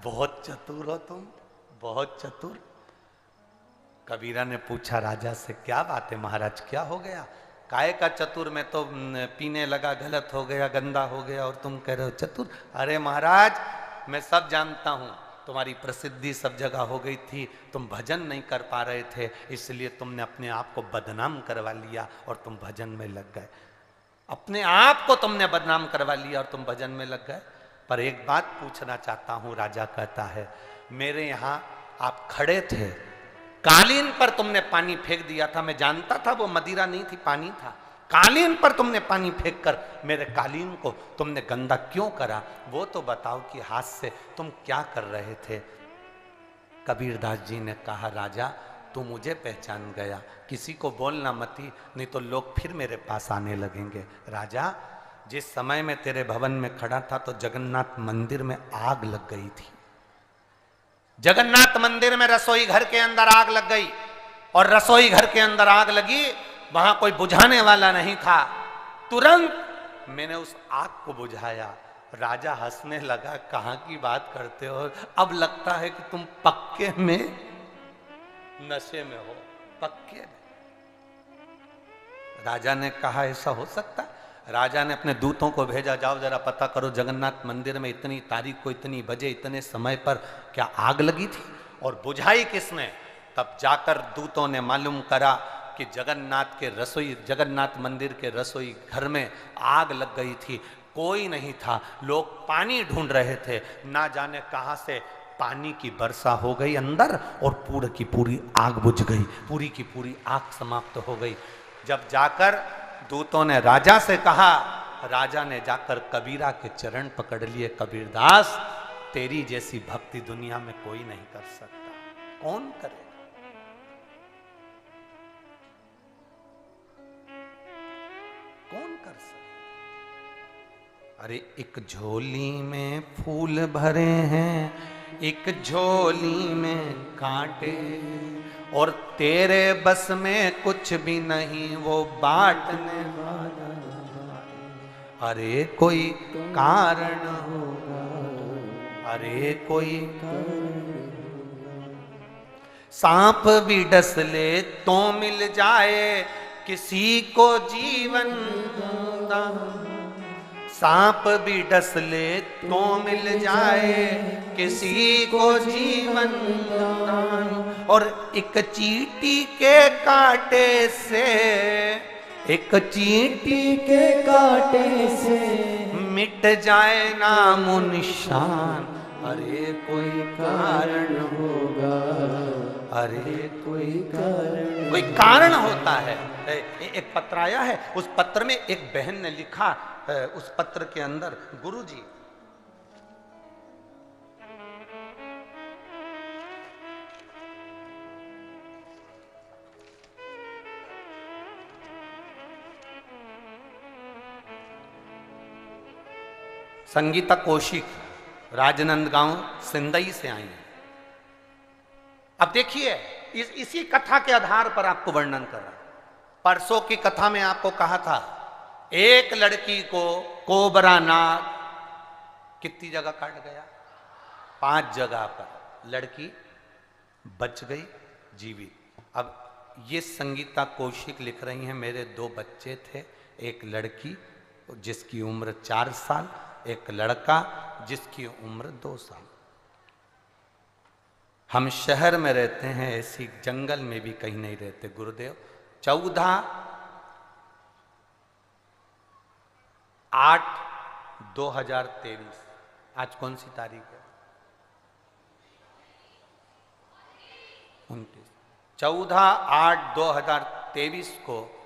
बहुत चतुर हो तुम, बहुत चतुर। कबीरा ने पूछा राजा से, क्या बात है महाराज, क्या हो गया? काय का चतुर, मैं तो पीने लगा, गलत हो गया, गंदा हो गया, और तुम कह रहे हो चतुर। अरे महाराज मैं सब जानता हूं, तुम्हारी प्रसिद्धि सब जगह हो गई थी, तुम भजन नहीं कर पा रहे थे, इसलिए तुमने अपने आप को बदनाम करवा लिया और तुम भजन में लग गए। अपने आप को तुमने बदनाम करवा लिया और तुम भजन में लग गए। पर एक बात पूछना चाहता हूं, राजा कहता है, मेरे यहां आप खड़े थे, कालीन पर तुमने पानी फेंक दिया था, मैं जानता था वो मदिरा नहीं थी, पानी था, कालीन पर तुमने पानी फेंक कर मेरे कालीन को तुमने गंदा क्यों करा, वो तो बताओ कि हाथ से तुम क्या कर रहे थे। कबीरदास जी ने कहा, राजा तू मुझे पहचान गया, किसी को बोलना मती, नहीं तो लोग फिर मेरे पास आने लगेंगे। राजा जिस समय में तेरे भवन में खड़ा था तो जगन्नाथ मंदिर में आग लग गई थी, जगन्नाथ मंदिर में रसोई घर के अंदर आग लग गई, और रसोई घर के अंदर आग लगी, वहां कोई बुझाने वाला नहीं था, तुरंत मैंने उस आग को बुझाया। राजा हंसने लगा, कहां की बात करते हो, अब लगता है कि तुम पक्के में नशे में हो, पक्के में। राजा ने कहा, ऐसा हो सकता? राजा ने अपने दूतों को भेजा, जाओ जरा पता करो जगन्नाथ मंदिर में इतनी तारीख को इतनी बजे इतने समय पर क्या आग लगी थी और बुझाई किसने। तब जाकर दूतों ने मालूम करा कि जगन्नाथ मंदिर के रसोई घर में आग लग गई थी, कोई नहीं था, लोग पानी ढूंढ रहे थे, ना जाने कहां से पानी की वर्षा हो गई अंदर और पूरी की पूरी आग बुझ गई, पूरी की पूरी आग समाप्त हो गई। जब जाकर दूतों ने राजा से कहा, राजा ने जाकर कबीरा के चरण पकड़ लिए, कबीरदास तेरी जैसी भक्ति दुनिया में कोई नहीं कर सकता, कौन करेगा? कौन कर सकता? अरे एक झोली में फूल भरे हैं, एक झोली में कांटे, और तेरे बस में कुछ भी नहीं वो बांटने वाला, अरे कोई कारण होगा, अरे कोई सांप भी डस ले तो मिल जाए किसी को जीवन दान, सांप भी डस ले तो मिल जाए किसी को जीवन दान, और एक चींटी के कांटे से, एक चींटी के कांटे से मिट जाए नामो निशान, अरे कोई कारण होगा, अरे कोई कारण होता है। एक पत्र आया है, उस पत्र में एक बहन ने लिखा, उस पत्र के अंदर, गुरुजी संगीता कौशिक राजनांदगांव सिंदई से आई है। अब देखिए इसी कथा के आधार पर आपको वर्णन कर रहा हूं। परसों की कथा में आपको कहा था, एक लड़की को कोबरा नाग कितनी जगह काट गया, 5 जगह पर, लड़की बच गई जीवित। अब ये संगीता कौशिक लिख रही हैं, मेरे 2 बच्चे थे, एक लड़की जिसकी उम्र 4 साल, एक लड़का जिसकी उम्र 2 साल। हम शहर में रहते हैं, ऐसी जंगल में भी कहीं नहीं रहते गुरुदेव। 14/8/2023, आज कौन सी तारीख है? 29। 14/8/2023 को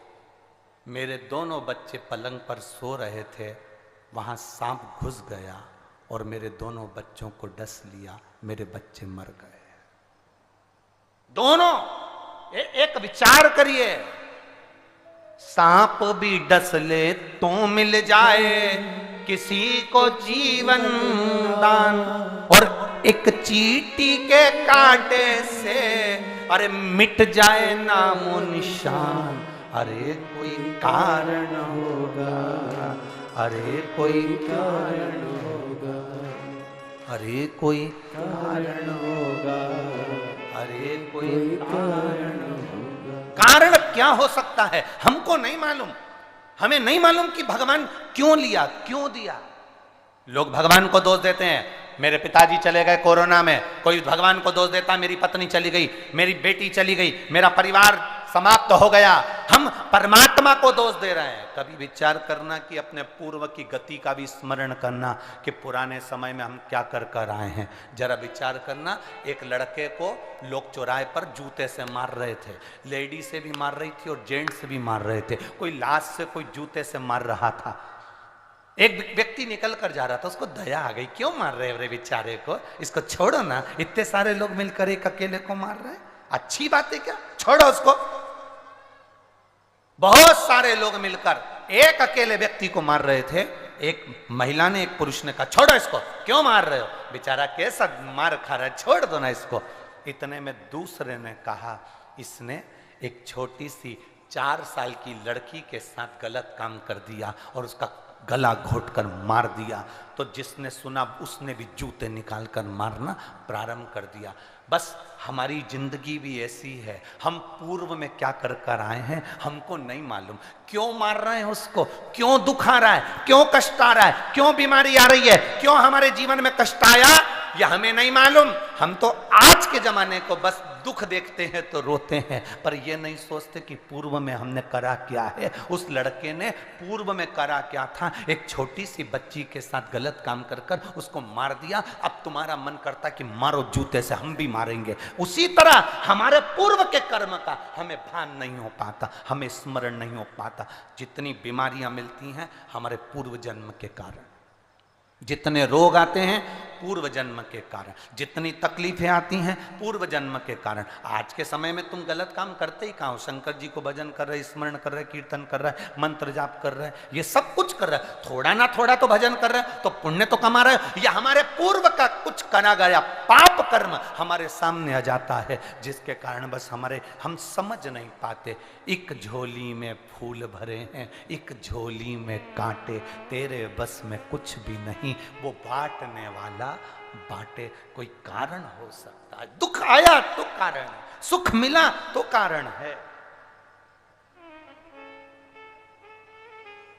मेरे दोनों बच्चे पलंग पर सो रहे थे, वहां सांप घुस गया और मेरे दोनों बच्चों को डस लिया, मेरे बच्चे मर गए दोनों। एक विचार करिए, सांप भी डस ले तो मिल जाए किसी को जीवन दान, और एक चींटी के कांटे से अरे मिट जाए नामो निशान। अरे कोई कारण होगा, अरे कोई कारण होगा, अरे कोई कारण होगा, अरे कोई कारण होगा। कारण क्या हो सकता है हमको नहीं मालूम। हमें नहीं मालूम कि भगवान क्यों लिया, क्यों दिया। लोग भगवान को दोष देते हैं, मेरे पिताजी चले गए कोरोना में, कोई भगवान को दोष देता मेरी पत्नी चली गई, मेरी बेटी चली गई, मेरा परिवार समाप्त हो गया। हम परमात्मा को दोष दे रहे हैं। कभी विचार करना कि अपने पूर्व की गति का भी स्मरण करना कि पुराने समय में हम क्या कर कर आए हैं। जरा विचार करना, एक लड़के को लोग चौराहे पर जूते से मार रहे थे, लेडी से भी मार रही थी और जेंट्स से भी मार रहे थे, कोई लाश से कोई जूते से मार रहा था। एक व्यक्ति निकल कर जा रहा था, उसको दया आ गई, क्यों मार रहे रे बेचारे को, इसको छोड़ो ना, इतने सारे लोग मिलकर एक अकेले को मार रहे हैं, अच्छी बात है क्या, छोड़ो उसको। बहुत सारे लोग मिलकर एक अकेले व्यक्ति को मार रहे थे। एक महिला ने, एक पुरुष ने कहा छोड़ो इसको, क्यों मार रहे हो, बेचारा कैसा मार खा रहा है, छोड़ दो ना इसको। इतने में दूसरे ने कहा इसने एक छोटी सी 4 साल की लड़की के साथ गलत काम कर दिया और उसका गला घोटकर मार दिया। तो जिसने सुना उसने भी जूते निकालकर मारना प्रारंभ कर दिया। बस हमारी जिंदगी भी ऐसी है, हम पूर्व में क्या कर कर आए हैं हमको नहीं मालूम। क्यों मार रहे हैं उसको, क्यों दुख आ रहा है, क्यों कष्ट आ रहा है, क्यों बीमारी आ रही है, क्यों हमारे जीवन में कष्ट आया, यह हमें नहीं मालूम। हम तो आज के जमाने को बस दुख देखते हैं तो रोते हैं, पर यह नहीं सोचते कि पूर्व में हमने करा क्या है। उस लड़के ने पूर्व में करा क्या था, एक छोटी सी बच्ची के साथ गलत काम कर कर उसको मार दिया। अब तुम्हारा मन करता कि मारो जूते से, हम भी मारेंगे। उसी तरह हमारे पूर्व के कर्म का हमें भान नहीं हो पाता, हमें स्मरण नहीं हो पाता। जितनी बीमारियां मिलती हैं हमारे पूर्व जन्म के कारण, जितने रोग आते हैं पूर्व जन्म के कारण, जितनी तकलीफें आती हैं पूर्व जन्म के कारण। आज के समय में तुम गलत काम करते ही कहाँ हो, शंकर जी को भजन कर रहे, स्मरण कर रहे, कीर्तन कर रहे, मंत्र जाप कर रहे, ये सब कुछ कर रहे, थोड़ा ना थोड़ा तो भजन कर रहे, तो पुण्य तो कमा रहे। या हमारे पूर्व का कुछ करा गया पाप कर्म हमारे सामने आ जाता है, जिसके कारण बस हम समझ नहीं पाते। एक झोली में फूल भरे हैं, एक झोली में कांटे, तेरे बस में कुछ भी नहीं, वो बांटने वाला बांटे। कोई कारण हो सकता है, दुख आया तो कारण है, सुख मिला तो कारण है।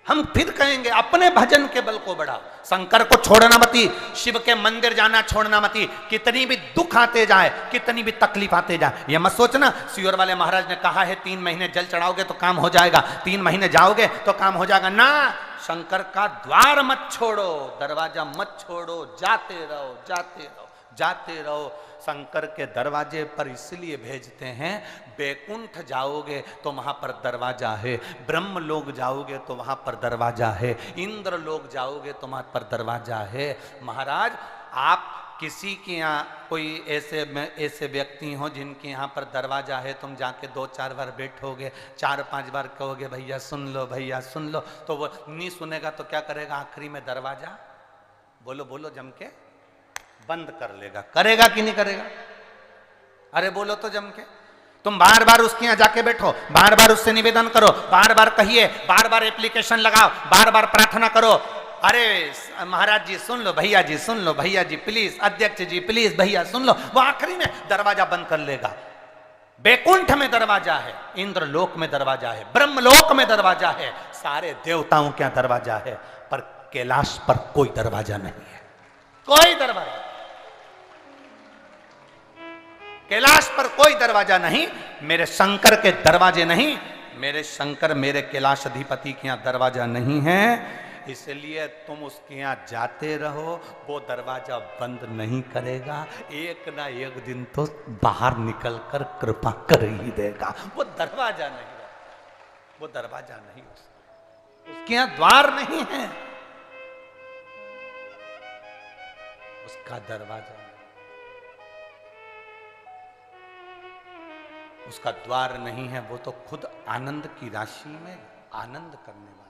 हम फिर कहेंगे अपने भजन के बल को बढ़ाओ, शंकर को छोड़ना मती, शिव के मंदिर जाना छोड़ना मती। कितनी भी दुख आते जाए, कितनी भी तकलीफ आते जाए, ये मत सोचना सियोर वाले महाराज ने कहा है 3 महीने जल चढ़ाओगे तो काम हो जाएगा, 3 महीने जाओगे तो काम हो जाएगा ना। शंकर का द्वार मत छोड़ो, दरवाजा मत छोड़ो, जाते रहो, जाते रहो, जाते रहो। शंकर के दरवाजे पर इसलिए भेजते हैं, बैकुंठ जाओगे तो वहां पर दरवाजा है, ब्रह्म लोग जाओगे तो वहां पर दरवाजा है, इंद्र लोग जाओगे तो वहां पर दरवाजा है। महाराज आप किसी के यहाँ कोई ऐसे व्यक्ति हो जिनके यहाँ पर दरवाजा है, तुम जाके 2-4 बार बैठोगे, 4-5 बार कहोगे भैया सुन लो, भैया सुन लो, तो वो नहीं सुनेगा तो क्या करेगा, आखिरी में दरवाजा बोलो बोलो जम के बंद कर लेगा। करेगा कि नहीं करेगा, अरे बोलो तो जम के। तुम बार बार उसके यहाँ जाके बैठो, बार बार उससे निवेदन करो, बार बार कहिए, बार बार एप्लीकेशन लगाओ, बार बार प्रार्थना करो, अरे महाराज जी सुन लो, भैया जी सुन लो, भैया जी प्लीज, अध्यक्ष जी प्लीज, भैया सुन लो, वो आखिरी में दरवाजा बंद कर लेगा। बैकुंठ में दरवाजा है, इंद्रलोक में दरवाजा है, ब्रह्मलोक में दरवाजा है, सारे देवताओं के यहाँ दरवाजा है, पर कैलाश पर कोई दरवाजा नहीं है। कोई दरवाजा, कैलाश पर कोई दरवाजा नहीं। मेरे शंकर के दरवाजे नहीं, मेरे शंकर मेरे कैलाश अधिपति के यहाँ दरवाजा नहीं है, इसलिए तुम उसके यहाँ जाते रहो, वो दरवाजा बंद नहीं करेगा, एक ना एक दिन तो बाहर निकलकर कृपा कर ही देगा। वो दरवाजा नहीं, वो दरवाजा नहीं, उसके यहाँ द्वार नहीं है, उसका दरवाजा नहीं, उसका द्वार नहीं है। वो तो खुद आनंद की राशि में आनंद करने वाला,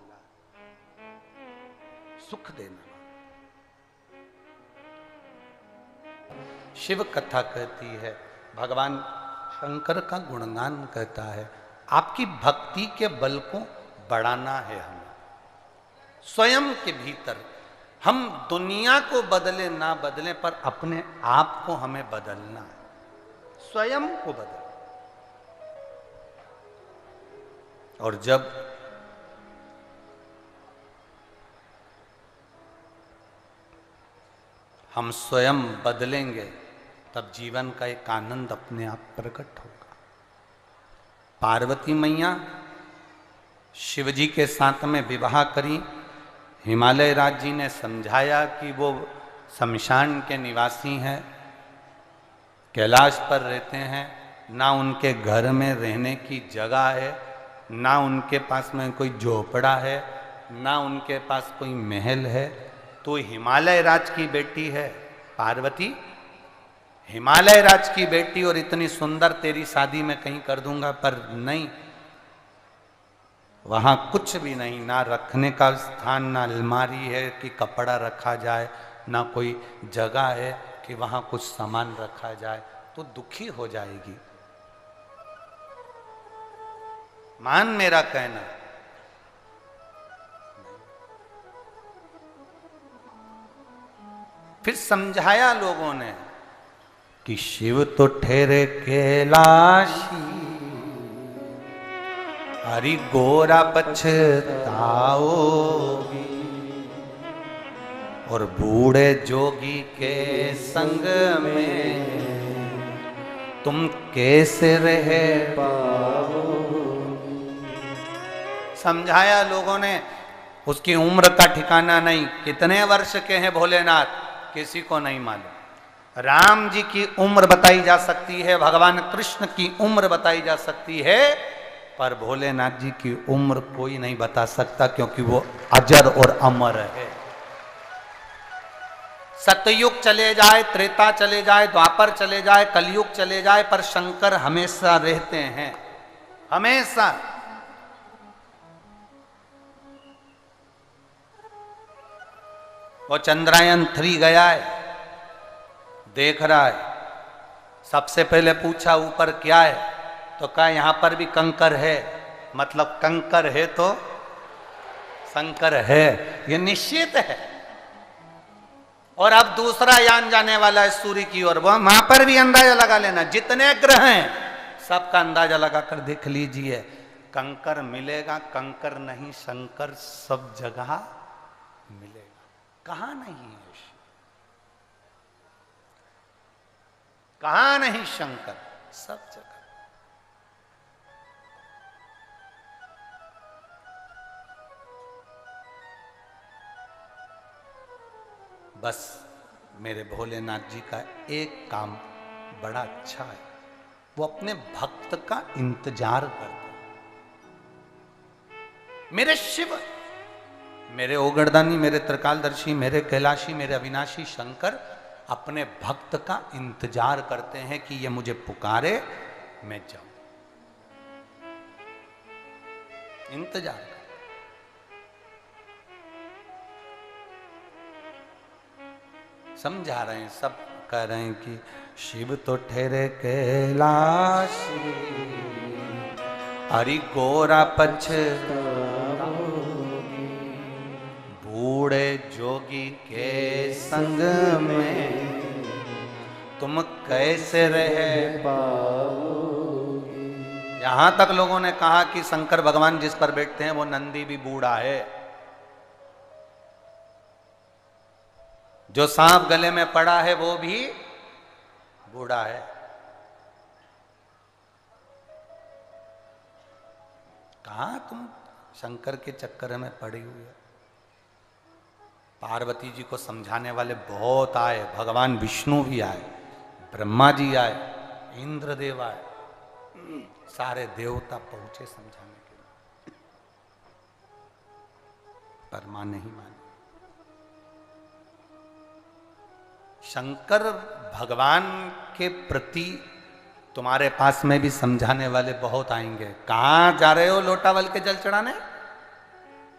सुख देने वाला। शिव कथा कहती है, भगवान शंकर का गुणगान कहता है, आपकी भक्ति के बल को बढ़ाना है हमें स्वयं के भीतर। हम दुनिया को बदले ना बदले, पर अपने आप को हमें बदलना है, स्वयं को बदलना। और जब हम स्वयं बदलेंगे, तब जीवन का एक आनंद अपने आप प्रकट होगा। पार्वती मैया शिवजी के साथ में विवाह करी। हिमालय राज जी ने समझाया कि वो शमशान के निवासी हैं, कैलाश पर रहते हैं, ना उनके घर में रहने की जगह है, ना उनके पास में कोई झोपड़ा है, ना उनके पास कोई महल है। तो हिमालय राज की बेटी है पार्वती, हिमालय राज की बेटी, और इतनी सुंदर, तेरी शादी मैं कहीं कर दूंगा, पर नहीं, वहां कुछ भी नहीं, ना रखने का स्थान, ना अलमारी है कि कपड़ा रखा जाए, ना कोई जगह है कि वहां कुछ सामान रखा जाए, तो दुखी हो जाएगी। मान मेरा कहना, फिर समझाया लोगों ने कि शिव तो ठहरे कैलाशी, हरि गोरा पछताओगी, और बूढ़े जोगी के संग में तुम कैसे रह पाओगी। समझाया लोगों ने, उसकी उम्र का ठिकाना नहीं, कितने वर्ष के हैं भोलेनाथ किसी को नहीं मालूम। राम जी की उम्र बताई जा सकती है, भगवान कृष्ण की उम्र बताई जा सकती है, पर भोलेनाथ जी की उम्र कोई नहीं बता सकता, क्योंकि वो अजर और अमर है। सतयुग चले जाए, त्रेता चले जाए, द्वापर चले जाए, कलयुग चले जाए, पर शंकर हमेशा रहते हैं, हमेशा। वो चंद्रयान 3 गया है, देख रहा है, सबसे पहले पूछा ऊपर क्या है, तो कहा यहां पर भी कंकर है, मतलब कंकर है तो शंकर है, ये निश्चित है। और अब दूसरा यान जाने वाला है सूर्य की ओर, वहां पर भी अंदाजा लगा लेना, जितने ग्रह हैं सबका अंदाजा लगाकर देख लीजिए, कंकर मिलेगा, कंकर नहीं शंकर सब जगह मिलेगा। कहां नहीं है, कहां नहीं शंकर, सब जगह। बस मेरे भोलेनाथ जी का एक काम बड़ा अच्छा है, वो अपने भक्त का इंतजार करते हैं। मेरे शिव, मेरे ओगरदानी, मेरे त्रिकालदर्शी, मेरे कैलाशी, मेरे अविनाशी शंकर अपने भक्त का इंतजार करते हैं कि ये मुझे पुकारे, मैं जाऊं। इंतजार कर, समझा रहे हैं, सब कह रहे हैं कि शिव तो ठहरे कैलाशी, हरि गोरा पछताओगी, बूढ़े जोगी के संग में तुम कैसे रह पाओगी। यहां तक लोगों ने कहा कि शंकर भगवान जिस पर बैठते हैं वो नंदी भी बूढ़ा है। जो सांप गले में पड़ा है वो भी बूढ़ा है। कहां तुम शंकर के चक्कर में पड़ी हुई है। पार्वती जी को समझाने वाले बहुत आए, भगवान विष्णु भी आए, ब्रह्मा जी आए, इंद्रदेव आए, सारे देवता पहुंचे समझाने के लिए, पर मां नहीं मानी। शंकर भगवान के प्रति तुम्हारे पास में भी समझाने वाले बहुत आएंगे। कहां जा रहे हो लोटावल के जल चढ़ाने?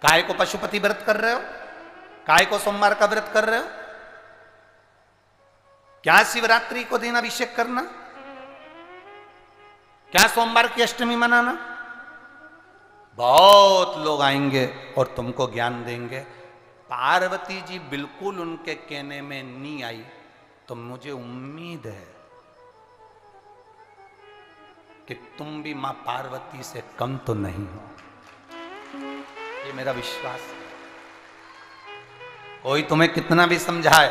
काय को पशुपति व्रत कर रहे हो? काय को सोमवार का व्रत कर रहे हो? क्या शिवरात्रि को दिन अभिषेक करना? क्या सोमवार की अष्टमी मनाना? बहुत लोग आएंगे और तुमको ज्ञान देंगे। पार्वती जी बिल्कुल उनके कहने में नहीं आई, तो मुझे उम्मीद है कि तुम भी मां पार्वती से कम तो नहीं हो। ये मेरा विश्वास है। कोई तुम्हें कितना भी समझाए,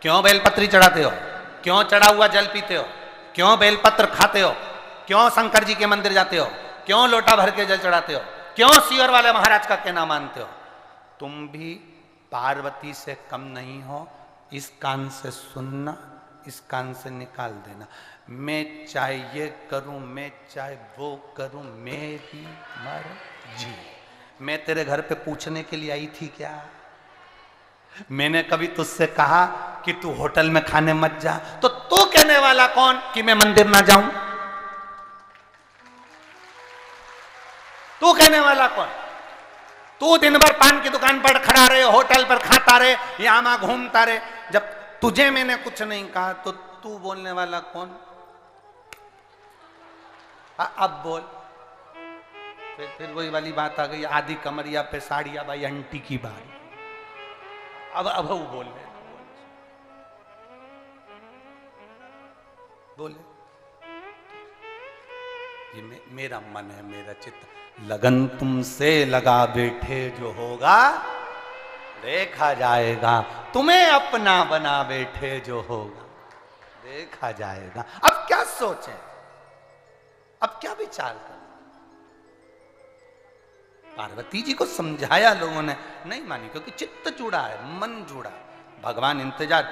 क्यों बेलपत्री चढ़ाते हो, क्यों चढ़ा हुआ जल पीते हो, क्यों बेलपत्र खाते हो, क्यों शंकर जी के मंदिर जाते हो, क्यों लोटा भर के जल चढ़ाते हो, क्यों सीवर वाले महाराज का कहना मानते हो, तुम भी पार्वती से कम नहीं हो। इस कान से सुनना, इस कान से निकाल देना। मैं चाहे ये करूं, मैं चाहे वो करूं, मेरी मर्जी। मैं तेरे घर पे पूछने के लिए आई थी क्या? मैंने कभी तुझसे कहा कि तू होटल में खाने मत जा? तो तू कहने वाला कौन कि मैं मंदिर ना जाऊं? तू कहने वाला कौन? तू दिन भर पान की दुकान पर खड़ा रहे, होटल पर खाता रहे, यहां घूमता रहे। जब तुझे मैंने कुछ नहीं कहा तो तू बोलने वाला कौन? अब बोल। फिर वही वाली बात आ गई, आधी कमरिया पे साड़िया भाई अंटी की बारी। अब वो बोल रहे, बोले ये मेरा मन है, मेरा चित्त। लगन तुमसे लगा बैठे जो होगा देखा जाएगा, तुम्हें अपना बना बैठे जो होगा देखा जाएगा। अब क्या सोचें, अब क्या विचार करें? पार्वती जी को समझाया लोगों ने, नहीं मानी, क्योंकि चित्त जुड़ा है, मन जुड़ा। भगवान इंतजार।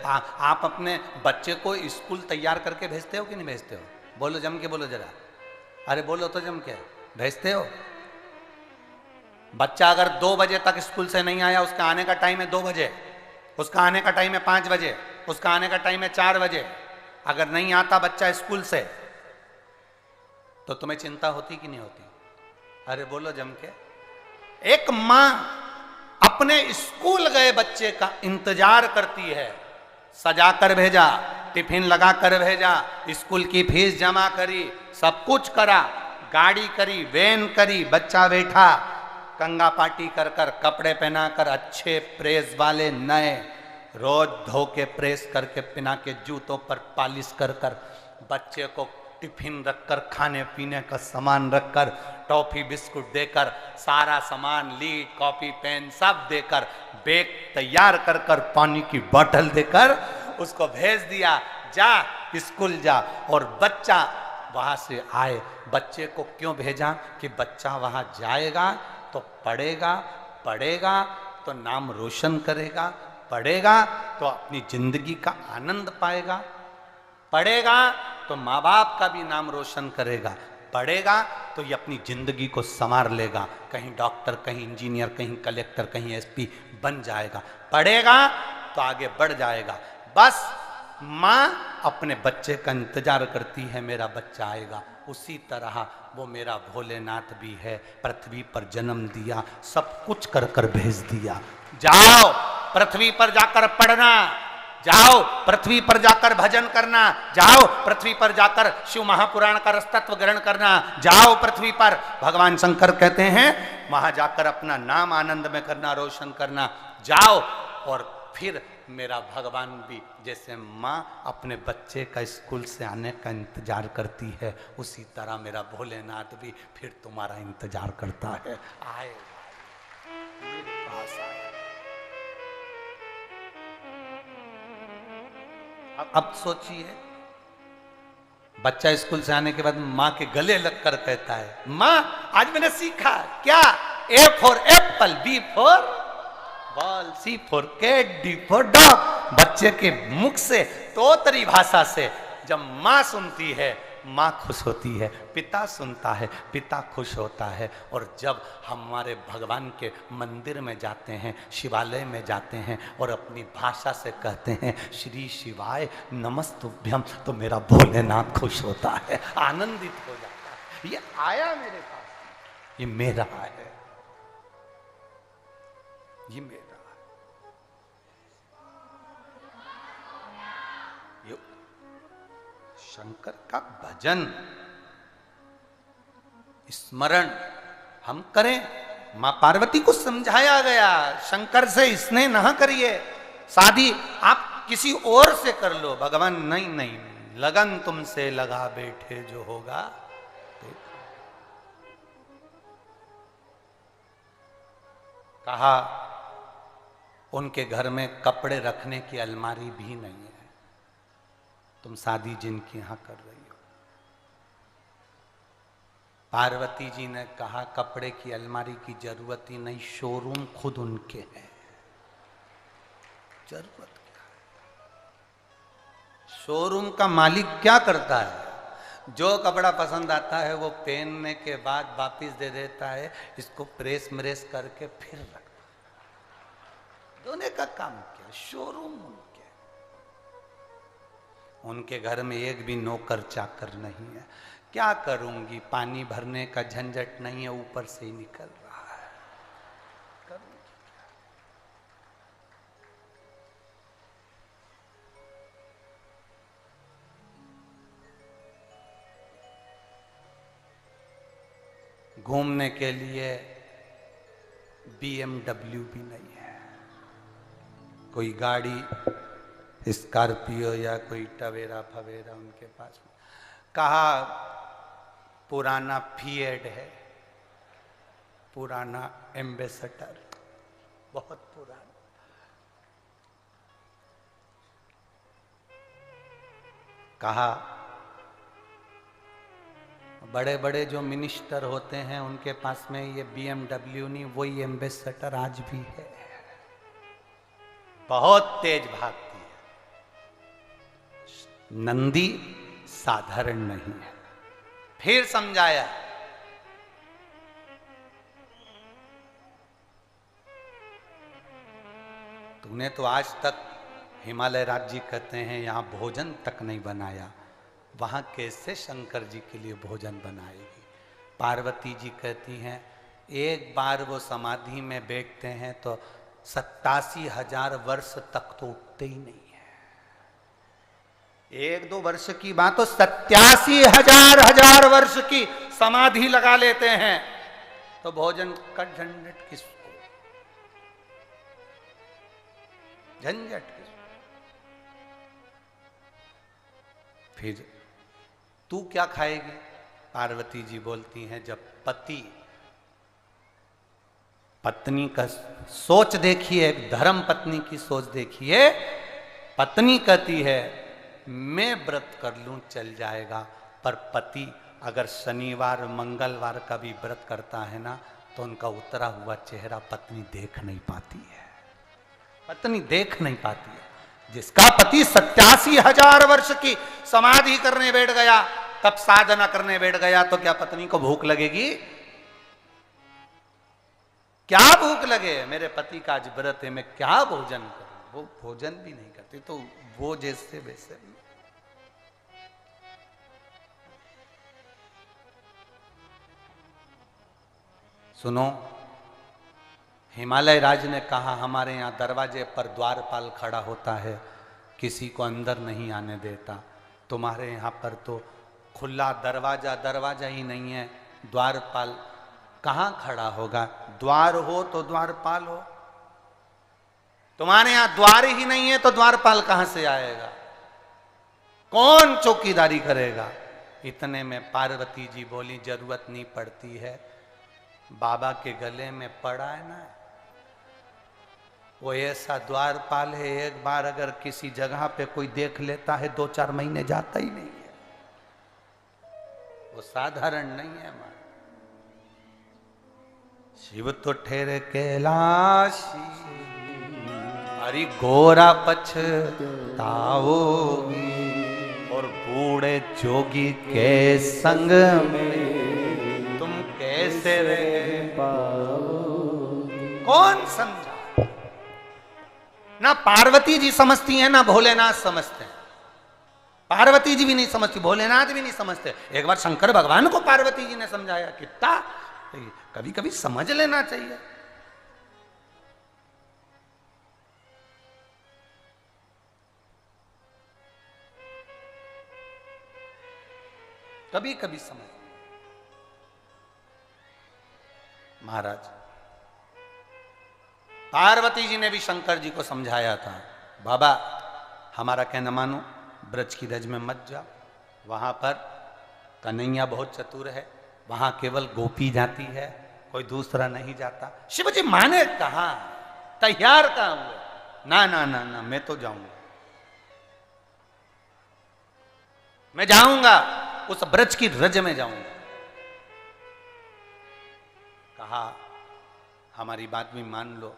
आप अपने बच्चे को स्कूल तैयार करके भेजते हो कि नहीं भेजते हो? बोलो जम के, बोलो जरा। अरे बोलो तो जम के, भेजते हो? बच्चा अगर 2 बजे तक स्कूल से नहीं आया, उसका आने का टाइम है 2 बजे, उसका आने का टाइम है 5 बजे, उसका आने का टाइम है 4 बजे। अगर नहीं आता बच्चा स्कूल से, तो तुम्हें चिंता होती कि नहीं होती? अरे बोलो जम के। एक मां अपने स्कूल गए बच्चे का इंतजार करती है, सजाकर भेजा, टिफिन लगाकर भेजा, स्कूल की फीस जमा करी, सब कुछ करा, गाड़ी करी, वैन करी, बच्चा बैठा, कंगा पार्टी कर कर, कपड़े पहनाकर, अच्छे प्रेस वाले नए, रोज धो के प्रेस करके पिना के, जूतों पर पालिश कर कर, बच्चे को टिफिन रखकर, खाने पीने का सामान रखकर, टॉफी बिस्कुट देकर, सारा सामान, लीड, कॉपी, पेन सब देकर, बैग तैयार कर कर, पानी की बोतल देकर उसको भेज दिया, जा स्कूल जा। और बच्चा वहां से आए। बच्चे को क्यों भेजा? कि बच्चा वहां जाएगा तो पढ़ेगा, पढ़ेगा तो नाम रोशन करेगा, पढ़ेगा तो अपनी जिंदगी का आनंद पाएगा, पढ़ेगा तो माँ बाप का भी नाम रोशन करेगा, पढ़ेगा तो ये अपनी जिंदगी को संवार लेगा, कहीं डॉक्टर, कहीं इंजीनियर, कहीं कलेक्टर, कहीं एसपी बन जाएगा, पढ़ेगा तो आगे बढ़ जाएगा। बस माँ अपने बच्चे का इंतजार करती है, मेरा बच्चा आएगा। उसी तरह वो मेरा भोलेनाथ भी है, पृथ्वी पर जन्म दिया, सब कुछ कर कर भेज दिया। जाओ पृथ्वी पर जाकर पढ़ना, जाओ पृथ्वी पर जाकर भजन करना, जाओ पृथ्वी पर जाकर शिव महापुराण का रसतत्व ग्रहण करना, जाओ पृथ्वी पर। भगवान शंकर कहते हैं वहां जाकर अपना नाम आनंद में करना, रोशन करना। जाओ और फिर मेरा भगवान भी जैसे माँ अपने बच्चे का स्कूल से आने का इंतजार करती है, उसी तरह मेरा भोलेनाथ भी फिर तुम्हारा इंतजार करता है। आए मेरे पास आए। अब सोचिए, बच्चा स्कूल से आने के बाद माँ के गले लगकर कहता है, माँ आज मैंने सीखा क्या, A for apple, B for ball, C for cat, D for dog. बच्चे के मुख से तोतरी भाषा से जब माँ सुनती है, माँ खुश होती है, पिता सुनता है, पिता खुश होता है। और जब हमारे भगवान के मंदिर में जाते हैं, शिवालय में जाते हैं और अपनी भाषा से कहते हैं श्री शिवाय नमस्तुभ्यम, तो मेरा भोलेनाथ खुश होता है, आनंदित हो जाता है। ये आया मेरे पास, ये मेरा है, ये मेरा है। ये शंकर का भजन स्मरण हम करें। मां पार्वती को समझाया गया, शंकर से स्नेह ना करिए, शादी आप किसी और से कर लो। भगवान नहीं नहीं, लगन तुमसे लगा बैठे जो होगा। कहा उनके घर में कपड़े रखने की अलमारी भी नहीं है, तुम शादी जिनके यहां कर रही हो। पार्वती जी ने कहा कपड़े की अलमारी की जरूरत ही नहीं, शोरूम खुद उनके हैं, जरूरत क्या है। शोरूम का मालिक क्या करता है, जो कपड़ा पसंद आता है वो पहनने के बाद वापिस दे देता है, इसको प्रेस म्रेस करके फिर रखता है। दोनों का काम क्या, शोरूम उनके। उनके घर में एक भी नौकर चाकर नहीं है। क्या करूंगी, पानी भरने का झंझट नहीं है, ऊपर से ही निकल रहा है, करूंगी क्या। घूमने के लिए BMW भी नहीं है, कोई गाड़ी स्कॉर्पियो या कोई टवेरा फवेरा उनके पास। कहा पुराना फिएट है, पुराना एम्बेसडर, बहुत पुराना। कहा बड़े बड़े जो मिनिस्टर होते हैं उनके पास में ये BMW नहीं, वही एम्बेसडर आज भी है, बहुत तेज भागती है। नंदी साधारण नहीं है। फिर समझाया, तूने तो आज तक हिमालय राज्य कहते हैं यहां भोजन तक नहीं बनाया, वहां कैसे शंकर जी के लिए भोजन बनाएगी। पार्वती जी कहती हैं एक बार वो समाधि में बैठते हैं तो 87,000 वर्ष तक तो उठते ही नहीं है। 1-2 वर्ष की बात तो 87,000 वर्ष की समाधि लगा लेते हैं, तो भोजन का झंझट किसको, झंझट किसको। फिर तू क्या खाएगी? पार्वती जी बोलती हैं जब पत्नी का सोच देखिए, एक धर्म पत्नी की सोच देखिए। पत्नी कहती है मैं व्रत कर लूं चल जाएगा, पर पति अगर शनिवार मंगलवार का भी व्रत करता है ना, तो उनका उतरा हुआ चेहरा पत्नी देख नहीं पाती है, पत्नी देख नहीं पाती है। जिसका पति 87,000 वर्ष की समाधि करने बैठ गया, तब साधना करने बैठ गया, तो क्या पत्नी को भूख लगेगी? क्या भूख लगे? मेरे पति का आज व्रत है, मैं क्या भोजन करूं? वो भोजन भी नहीं करती, तो वो जैसे वैसे। सुनो, हिमालय राज ने कहा हमारे यहाँ दरवाजे पर द्वारपाल खड़ा होता है, किसी को अंदर नहीं आने देता। तुम्हारे यहाँ पर तो खुला दरवाजा ही नहीं है, द्वारपाल कहाँ खड़ा होगा? द्वार हो तो द्वारपाल हो। तुम्हारे यहां द्वार ही नहीं है तो द्वारपाल कहां से आएगा? कौन चौकीदारी करेगा? इतने में पार्वती जी बोली जरूरत नहीं पड़ती है, बाबा के गले में पड़ा है ना, वो ऐसा द्वारपाल है, एक बार अगर किसी जगह पे कोई देख लेता है 2-4 महीने जाता ही नहीं है, वो साधारण नहीं है। मां शिव तो ठहरे कैलाशी, हरि गोरा पछताओगी, और बूढ़े जोगी के संग में तुम कैसे रह पाओगे? कौन समझा? ना पार्वती जी समझती हैं ना भोलेनाथ समझते हैं। पार्वती जी भी नहीं समझती, भोलेनाथ भी नहीं समझते। एक बार शंकर भगवान को पार्वती जी ने समझाया, कितना कभी कभी समझ लेना चाहिए। कभी कभी समझ। महाराज पार्वती जी ने भी शंकर जी को समझाया था, बाबा हमारा कहना मानो, ब्रज की रज में मत जाओ, वहां पर कन्हैया बहुत चतुर है, वहां केवल गोपी जाती है, कोई दूसरा नहीं जाता। शिव जी माने कहा, तैयार कहां हुए? ना ना ना ना, मैं तो जाऊंगा, मैं जाऊंगा, उस ब्रज की रज में जाऊंगा। कहा हमारी बात भी मान लो।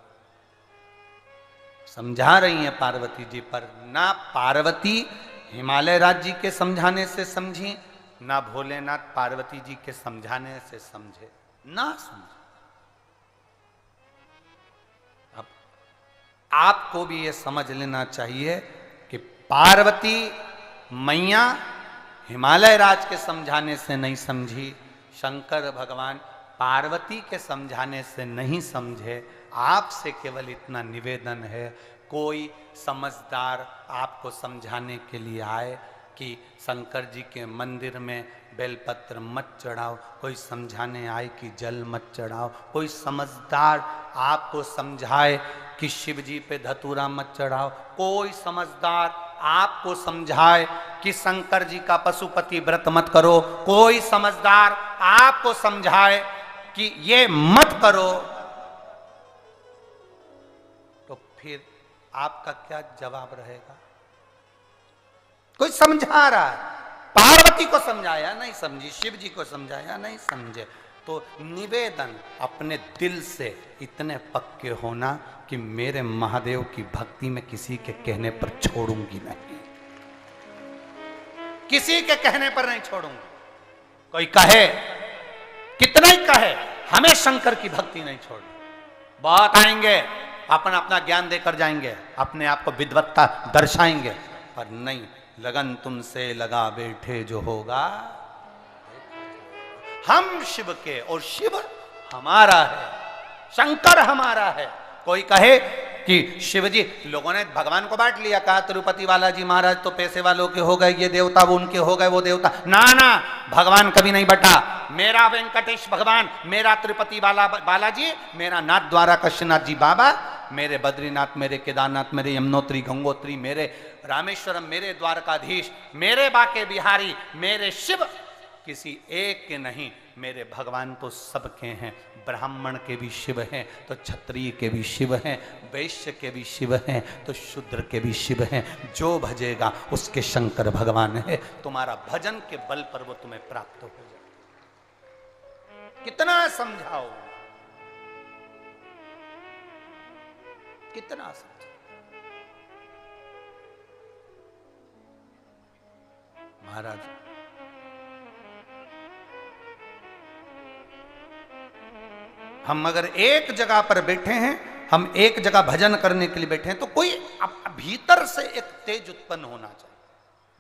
समझा रही हैं पार्वती जी, पर ना पार्वती हिमालय राज जी के समझाने से समझी, ना भोलेनाथ पार्वती जी के समझाने से समझे, ना समझे। अब आपको भी ये समझ लेना चाहिए कि पार्वती मैया हिमालय राज के समझाने से नहीं समझी, शंकर भगवान पार्वती के समझाने से नहीं समझे। आपसे केवल इतना निवेदन है, कोई समझदार आपको समझाने के लिए आए कि शंकर जी के मंदिर में बेलपत्र मत चढ़ाओ, कोई समझाने आए कि जल मत चढ़ाओ, कोई समझदार आपको समझाए कि शिव जी पे धतूरा मत चढ़ाओ, कोई समझदार आपको समझाए कि शंकर जी का पशुपति व्रत मत करो, कोई समझदार आपको समझाए कि ये मत करो, तो फिर आपका क्या जवाब रहेगा? कोई समझा रहा है, पार्वती को समझाया नहीं समझी, शिव जी को समझाया नहीं समझे, तो निवेदन अपने दिल से इतने पक्के होना कि मेरे महादेव की भक्ति में किसी के कहने पर छोड़ूंगी नहीं, किसी के कहने पर नहीं छोड़ूंगी। कोई कहे, कितना ही कहे, हमें शंकर की भक्ति नहीं छोड़नी। बहुत आएंगे, अपना अपना ज्ञान देकर जाएंगे, अपने आप को विद्वत्ता दर्शाएंगे, पर नहीं, लगन तुमसे लगा बैठे जो होगा। हम शिव के और शिव हमारा है, शंकर हमारा है। कोई कहे कि शिव जी, लोगों ने भगवान को बांट लिया, कहा तिरुपति बालाजी महाराज तो पैसे वालों के हो गए, ये देवता वो उनके हो गए, वो देवता। ना ना, भगवान कभी नहीं बटा। मेरा वेंकटेश भगवान, मेरा तिरुपति बालाजी, मेरा नाथ द्वारा कश्यनाथ जी बाबा, मेरे बद्रीनाथ, मेरे केदारनाथ, मेरे यमुनोत्री गंगोत्री, मेरे रामेश्वरम, मेरे द्वारकाधीश, मेरे बाके बिहारी, मेरे शिव किसी एक के नहीं, मेरे भगवान तो सबके हैं। ब्राह्मण के भी शिव हैं तो क्षत्रिय के भी शिव हैं, वैश्य के भी शिव हैं तो शूद्र के भी शिव हैं। जो भजेगा उसके शंकर भगवान है। तुम्हारा भजन के बल पर वो तुम्हें प्राप्त हो जाए। कितना समझाओ, कितना समझाओ। महाराज हम अगर एक जगह पर बैठे हैं, हम एक जगह भजन करने के लिए बैठे हैं, तो कोई भीतर से एक तेज उत्पन्न होना चाहिए,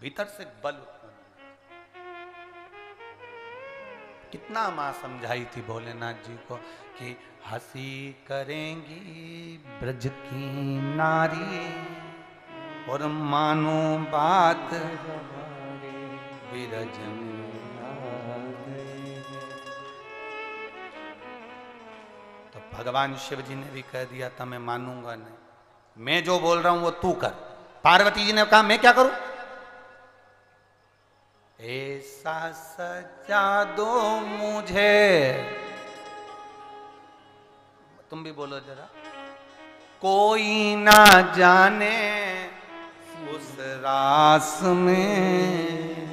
भीतर से बल उत्पन्न। कितना मां समझाई थी भोलेनाथ जी को कि हंसी करेंगी ब्रज की नारी और मानो बात बिरज में। भगवान शिव जी ने भी कह दिया था मैं मानूंगा नहीं, मैं जो बोल रहा हूं वो तू कर। पार्वती जी ने कहा मैं क्या करूं? ऐसा सजा दो मुझे, तुम भी बोलो जरा, कोई ना जाने उस रास में,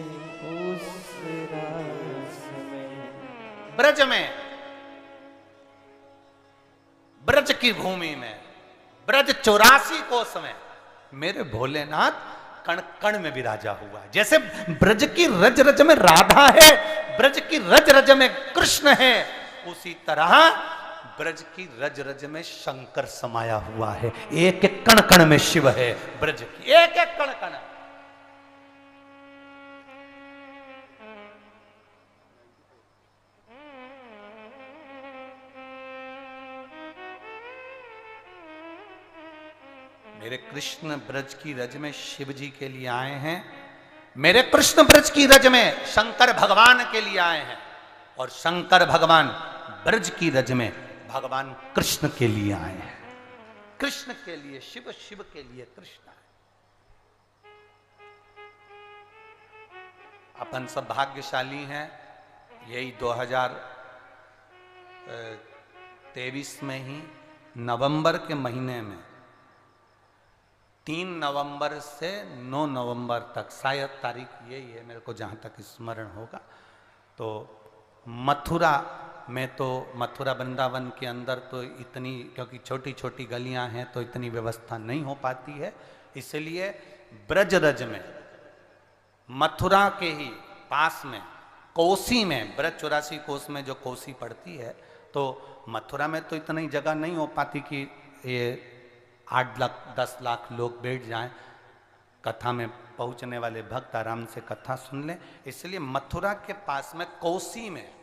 उस रास में, ब्रज में, ब्रज की भूमि में, ब्रज 84 कोस में मेरे भोलेनाथ कण कण में विराजा हुआ है। जैसे ब्रज की रज रज में राधा है, ब्रज की रज रज में कृष्ण है, उसी तरह ब्रज की रज रज में शंकर समाया हुआ है। एक एक कण कण में शिव है, ब्रज की एक एक कण कण। मेरे कृष्ण ब्रज की रज में शिव जी के लिए आए हैं, मेरे कृष्ण ब्रज की रज में शंकर भगवान के लिए आए हैं, और शंकर भगवान ब्रज की रज में भगवान कृष्ण के लिए आए हैं। कृष्ण के लिए शिव, शिव के लिए कृष्ण है। अपन सब भाग्यशाली हैं, यही 2023 में ही नवंबर के महीने में 3 नवंबर से 9 नवंबर तक, शायद तारीख यही है मेरे को जहाँ तक स्मरण होगा, तो मथुरा में, तो मथुरा वृंदावन के अंदर तो इतनी, क्योंकि छोटी छोटी गलियां हैं तो इतनी व्यवस्था नहीं हो पाती है, इसलिए ब्रज रज में मथुरा के ही पास में कोसी में, ब्रज 84 कोस में जो कोसी पड़ती है, तो मथुरा में तो इतनी जगह नहीं हो पाती कि ये 8 लाख 10 लाख लोग बैठ जाएं, कथा में पहुंचने वाले भक्त आराम से कथा सुन लें। इसलिए मथुरा के पास में कोसी में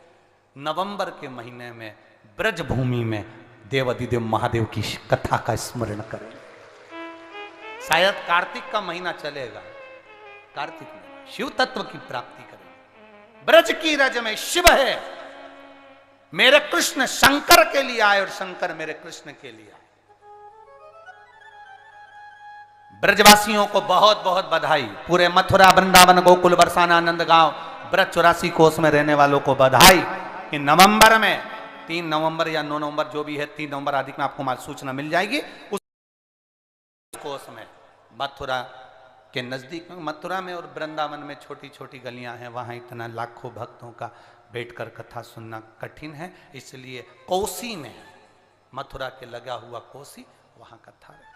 नवंबर के महीने में ब्रज भूमि में देवाधिदेव महादेव की कथा का स्मरण करें। शायद कार्तिक का महीना चलेगा, कार्तिक में शिव तत्व की प्राप्ति करें। ब्रज की रज में शिव है, मेरे कृष्ण शंकर के लिए आए और शंकर मेरे कृष्ण के लिए आए। ब्रजवासियों को बहुत बहुत बधाई, पूरे मथुरा वृंदावन गोकुल बरसाना आनंद गांव ब्रज 84 कोस में रहने वालों को बधाई कि नवंबर में 3 नवंबर या 9 नवंबर जो भी है, 3 नवंबर आदि में आपको सूचना मिल जाएगी। उस कोस में मथुरा के नजदीक में, मथुरा में और वृंदावन में छोटी छोटी गलियां हैं, वहां इतना लाखों भक्तों का बैठकर कथा सुनना कठिन है, इसलिए कोसी में, मथुरा के लगा हुआ कोसी, वहां कथा है।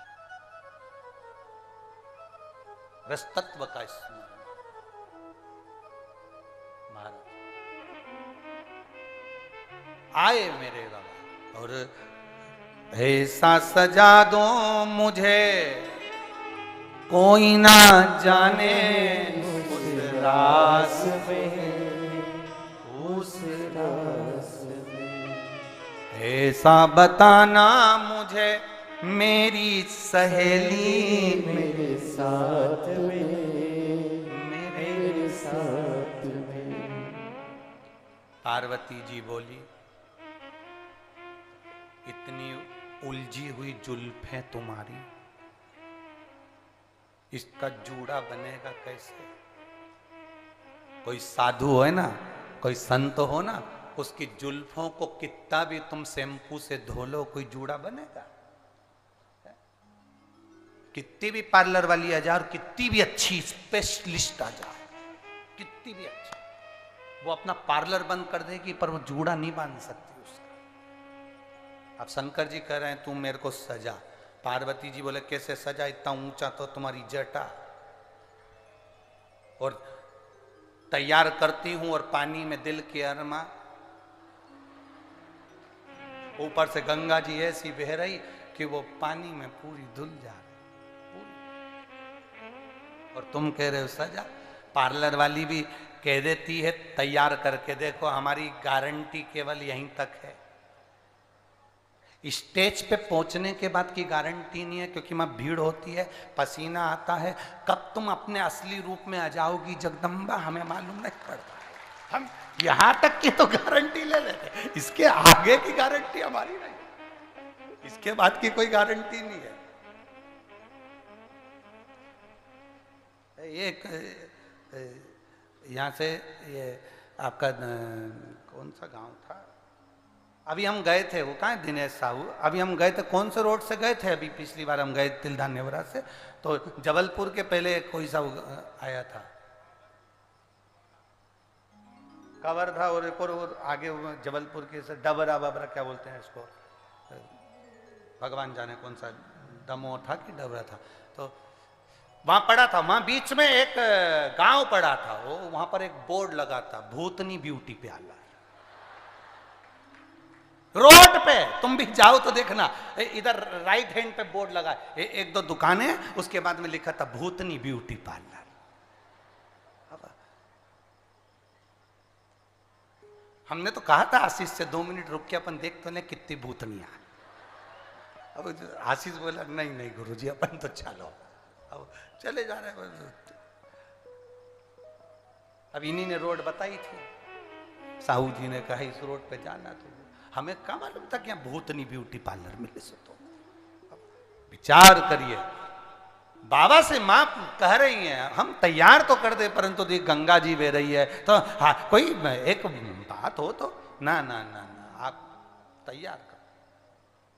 रस तत्व का स्मरण महाराज आए मेरे बाबा, और ऐसा सजा दो मुझे कोई ना जाने उस रास में, उस रास में, ऐसा बताना मुझे मेरी सहेली, मेरे साथ में, मेरे साथ में। पार्वती जी बोली, इतनी उलझी हुई जुल्फें तुम्हारी, इसका जूड़ा बनेगा कैसे? कोई साधु हो ना, कोई संत हो ना, उसकी जुल्फों को कितना भी तुम शैम्पू से धो लो, कोई जूड़ा बनेगा? कितनी भी पार्लर वाली आ जाए और कितनी भी अच्छी स्पेशलिस्ट आ जाए, कितनी भी अच्छी, वो अपना पार्लर बंद कर देगी पर वो जूड़ा नहीं बांध सकती उसका। अब शंकर जी कह रहे हैं तू मेरे को सजा, पार्वती जी बोले कैसे सजा, इतना ऊंचा तो तुम्हारी जटा, और तैयार करती हूं और पानी में दिल के अरमा, ऊपर से गंगा जी ऐसी बह रही कि वो पानी में पूरी धुल जा रही, और तुम कह रहे हो सजा। पार्लर वाली भी कह देती है तैयार करके देखो, हमारी गारंटी केवल यहीं तक है, स्टेज पे पहुंचने के बाद की गारंटी नहीं है, क्योंकि वहां भीड़ होती है, पसीना आता है, कब तुम अपने असली रूप में आ जाओगी जगदम्बा हमें मालूम नहीं पड़ता। हम यहां तक की तो गारंटी ले लेते, इसके आगे की गारंटी हमारी नहीं, इसके बाद की कोई गारंटी नहीं है। एक यहाँ से ये आपका कौन सा गांव था, अभी हम गए थे, वो कहाँ है, दिनेश साहू, अभी हम गए थे, कौन से रोड से गए थे, अभी पिछली बार हम गए तिलदा नेवरा से, तो जबलपुर के पहले कोई सा आया था, कवर्धा और एक और आगे जबलपुर के से डबरा बबरा क्या बोलते हैं इसको, भगवान जाने कौन सा, दमोह था कि डबरा था, तो वहां पड़ा था, वहां बीच में एक गांव पड़ा था, वो वहां पर एक बोर्ड लगा था, भूतनी ब्यूटी पार्लर, रोड पे तुम भी जाओ तो देखना, इधर राइट हैंड पे बोर्ड लगा, एक दो दुकानें, उसके बाद में लिखा था भूतनी ब्यूटी पार्लर। हमने तो कहा था आशीष से 2 मिनट रुक के अपन देख तो ले कितनी भूतनियां, अब आशीष बोला नहीं नहीं गुरुजी अपन तो चलो, अब चले जा रहे हैं। अब इन्हीं ने रोड बताई थी, साहू जी ने कहा इस रोड पे जाना, तो हमें क्या मालूम था कि यहाँ भूतनी ब्यूटी पार्लर मिले से, तो विचार करिए, बाबा से माँ कह रही हैं हम तैयार तो कर दे, परंतु तो गंगा जी बह रही है, तो हाँ कोई एक बात हो तो ना ना ना ना आप तैयार कर,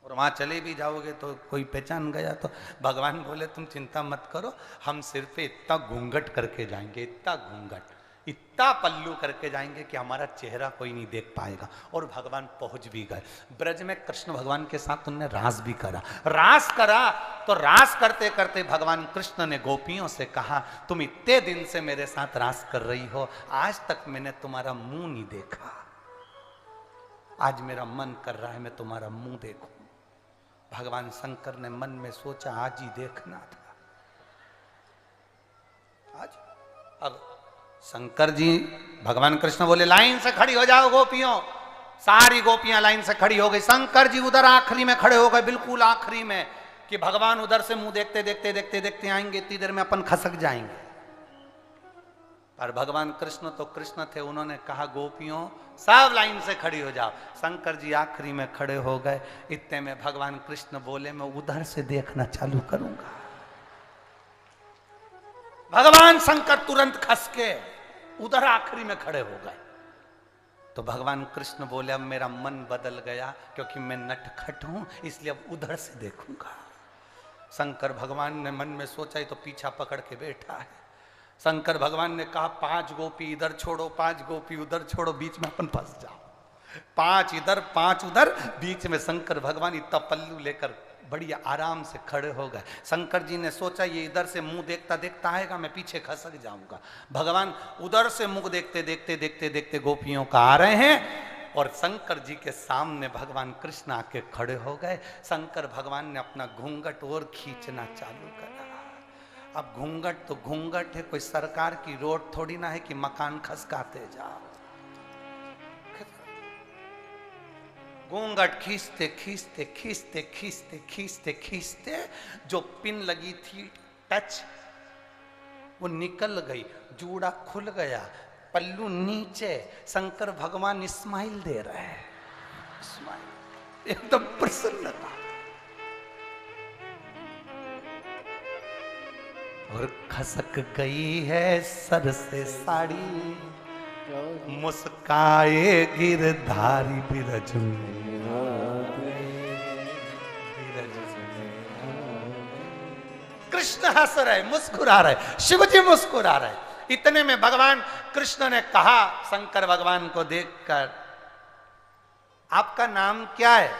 और वहां चले भी जाओगे तो कोई पहचान गया तो भगवान बोले तुम चिंता मत करो, हम सिर पे इतना घूंघट करके जाएंगे, इतना घूंघट, इतना पल्लू करके जाएंगे कि हमारा चेहरा कोई नहीं देख पाएगा। और भगवान पहुंच भी गए ब्रज में, कृष्ण भगवान के साथ उनने रास भी करा, रास करा तो रास करते करते भगवान कृष्ण ने गोपियों से कहा तुम इतने दिन से मेरे साथ रास कर रही हो, आज तक मैंने तुम्हारा मुंह नहीं देखा, आज मेरा मन कर रहा है मैं तुम्हारा मुंह देखूं। भगवान शंकर ने मन में सोचा आज ही देखना था, आज। अब शंकर जी, भगवान कृष्ण बोले लाइन से खड़ी हो जाओ गोपियों, सारी गोपियां लाइन से खड़ी हो गई, शंकर जी उधर आखिरी में खड़े हो गए, बिल्कुल आखिरी में, कि भगवान उधर से मुंह देखते देखते देखते देखते आएंगे, इतनी देर में अपन खसक जाएंगे। पर भगवान कृष्ण तो कृष्ण थे, उन्होंने कहा गोपियों सब लाइन से खड़ी हो जाओ। शंकर जी आखिरी में खड़े हो गए, इतने में भगवान कृष्ण बोले मैं उधर से देखना चालू करूंगा। भगवान शंकर तुरंत खस के उधर आखिरी में खड़े हो गए। तो भगवान कृष्ण बोले अब मेरा मन बदल गया, क्योंकि मैं नटखट हूं, इसलिए अब उधर से देखूंगा। शंकर भगवान ने मन में सोचा ही तो पीछा पकड़ के बैठा है। शंकर भगवान ने कहा 5 गोपी इधर छोड़ो, 5 गोपी उधर छोड़ो, बीच में अपन फंस जाओ, 5 इधर 5 उधर, बीच में शंकर भगवान इतना पल्लू लेकर बढ़िया आराम से खड़े हो गए। शंकर जी ने सोचा ये इधर से मुंह देखता देखता आएगा, मैं पीछे खसक जाऊंगा। भगवान उधर से मुंह देखते देखते देखते देखते गोपियों का आ रहे हैं, और शंकर जी के सामने भगवान कृष्ण आके खड़े हो गए। शंकर भगवान ने अपना घूंघट और खींचना चालू करा। अब घूंघट तो घूंघट है, कोई सरकार की रोड थोड़ी ना है कि मकान खसकाते जाओ। घूंघट खींचते खींचते खींचते खींचते खींचते खींचते जो पिन लगी थी टच, वो निकल गई, जूड़ा खुल गया, पल्लू नीचे, शंकर भगवान स्माइल दे रहे हैं, स्माइल, एकदम प्रसन्नता। और खसक गई है सर से साड़ी, मुस्काए गिरधारी बिरज में, कृष्ण हंस रहे, मुस्कुरा रहे, शिव जी मुस्कुरा रहे। इतने में भगवान कृष्ण ने कहा शंकर भगवान को देखकर, आपका नाम क्या है?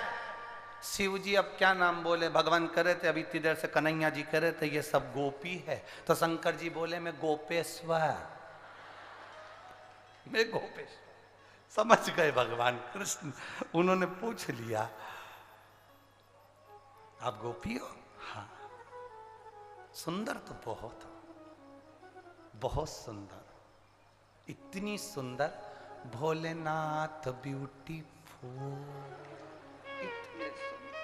शिव जी अब क्या नाम बोले? भगवान कह रहे थे, अभी इतनी देर से कन्हैया जी कह रहे थे ये सब गोपी है, तो शंकर जी बोले मैं गोपेश्वर, मैं गोपेश्वर। समझ गए भगवान कृष्ण, उन्होंने पूछ लिया आप गोपी हो? हाँ। सुंदर तो बहुत हो, बहुत सुंदर, इतनी सुंदर, भोलेनाथ ब्यूटीफुल, इतने सुंदर,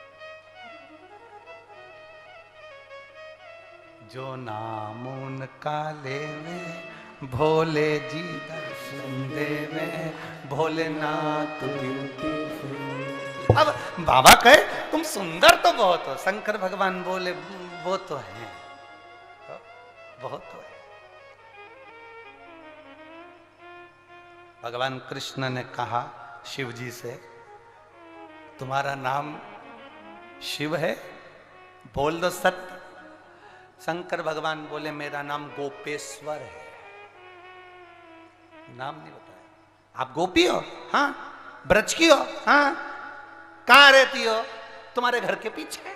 जो नाम उनका लेवे भोले जी दर्शन देवे, भोलेनाथ ब्यूटीफुल। अब बाबा कहे तुम सुंदर तो बहुत हो, शंकर भगवान बोले वो तो है, बहुत तो है, भगवान कृष्ण ने कहा शिव जी से, तुम्हारा नाम शिव है? बोल दो सत्य। शंकर भगवान बोले, मेरा नाम गोपेश्वर है। नाम नहीं बताया। आप गोपी हो? हाँ। ब्रज की हो? हाँ। कहां रहती हो? तुम्हारे घर के पीछे।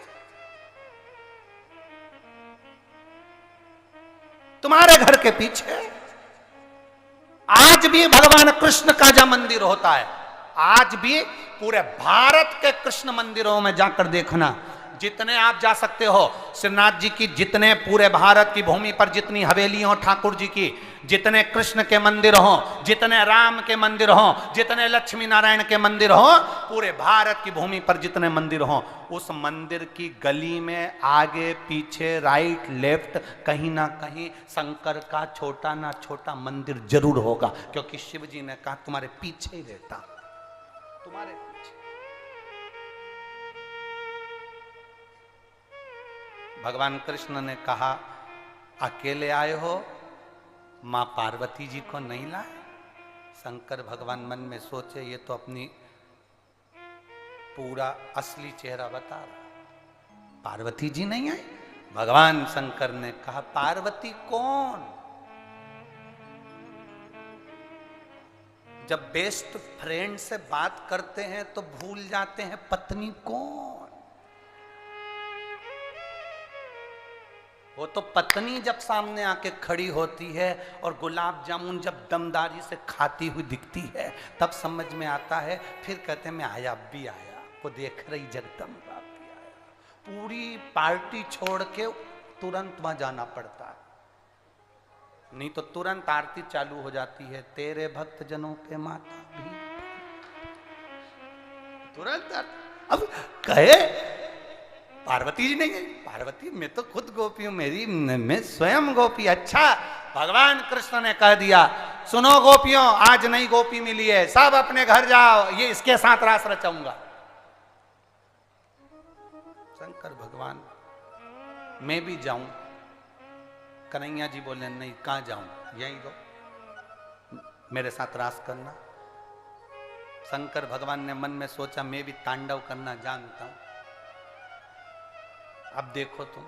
तुम्हारे घर के पीछे। आज भी भगवान कृष्ण का जहां मंदिर होता है, आज भी पूरे भारत के कृष्ण मंदिरों में जाकर देखना, जितने आप जा सकते हो, श्रीनाथ जी की जितने पूरे भारत की भूमि पर जितनी हवेली हो ठाकुर जी की, जितने कृष्ण के मंदिर हो, जितने राम के मंदिर हो, जितने लक्ष्मी नारायण के मंदिर हो, पूरे भारत की भूमि पर जितने मंदिर हो, उस मंदिर की गली में आगे पीछे राइट लेफ्ट कहीं ना कहीं शंकर का छोटा ना छोटा मंदिर जरूर होगा, क्योंकि शिव जी ने कहा तुम्हारे पीछे ही रहता, तुम्हारे पीछे। भगवान कृष्ण ने कहा, अकेले आए हो, मां पार्वती जी को नहीं लाए? शंकर भगवान मन में सोचे, ये तो अपनी पूरा असली चेहरा बता रहा, पार्वती जी नहीं आई? भगवान शंकर ने कहा, पार्वती कौन? जब बेस्ट फ्रेंड से बात करते हैं तो भूल जाते हैं पत्नी कौन। वो तो पत्नी जब सामने आके खड़ी होती है और गुलाब जामुन जब दमदारी से खाती हुई दिखती है, तब समझ में आता है। फिर कहते हैं मैं आया, अब भी आया, वो देख रही जगदम्बा भी आया। पूरी पार्टी छोड़ के तुरंत वहां जाना पड़ता है, नहीं तो तुरंत आरती चालू हो जाती है, तेरे भक्त जनों पे माता भी तुरंत। अब कहे पार्वती जी नहीं गई, पार्वती मैं तो खुद गोपी हूं, मैं स्वयं गोपी। अच्छा, भगवान कृष्ण ने कह दिया, सुनो गोपियों, आज नई गोपी मिली है, सब अपने घर जाओ, ये इसके साथ रास रचाऊंगा। शंकर भगवान, मैं भी जाऊं? कन्हैया जी बोले, नहीं, कहां जाऊं, यहीं दो, मेरे साथ रास करना। शंकर भगवान ने मन में सोचा, मैं भी तांडव करना जानता हूं। अब देखो तुम,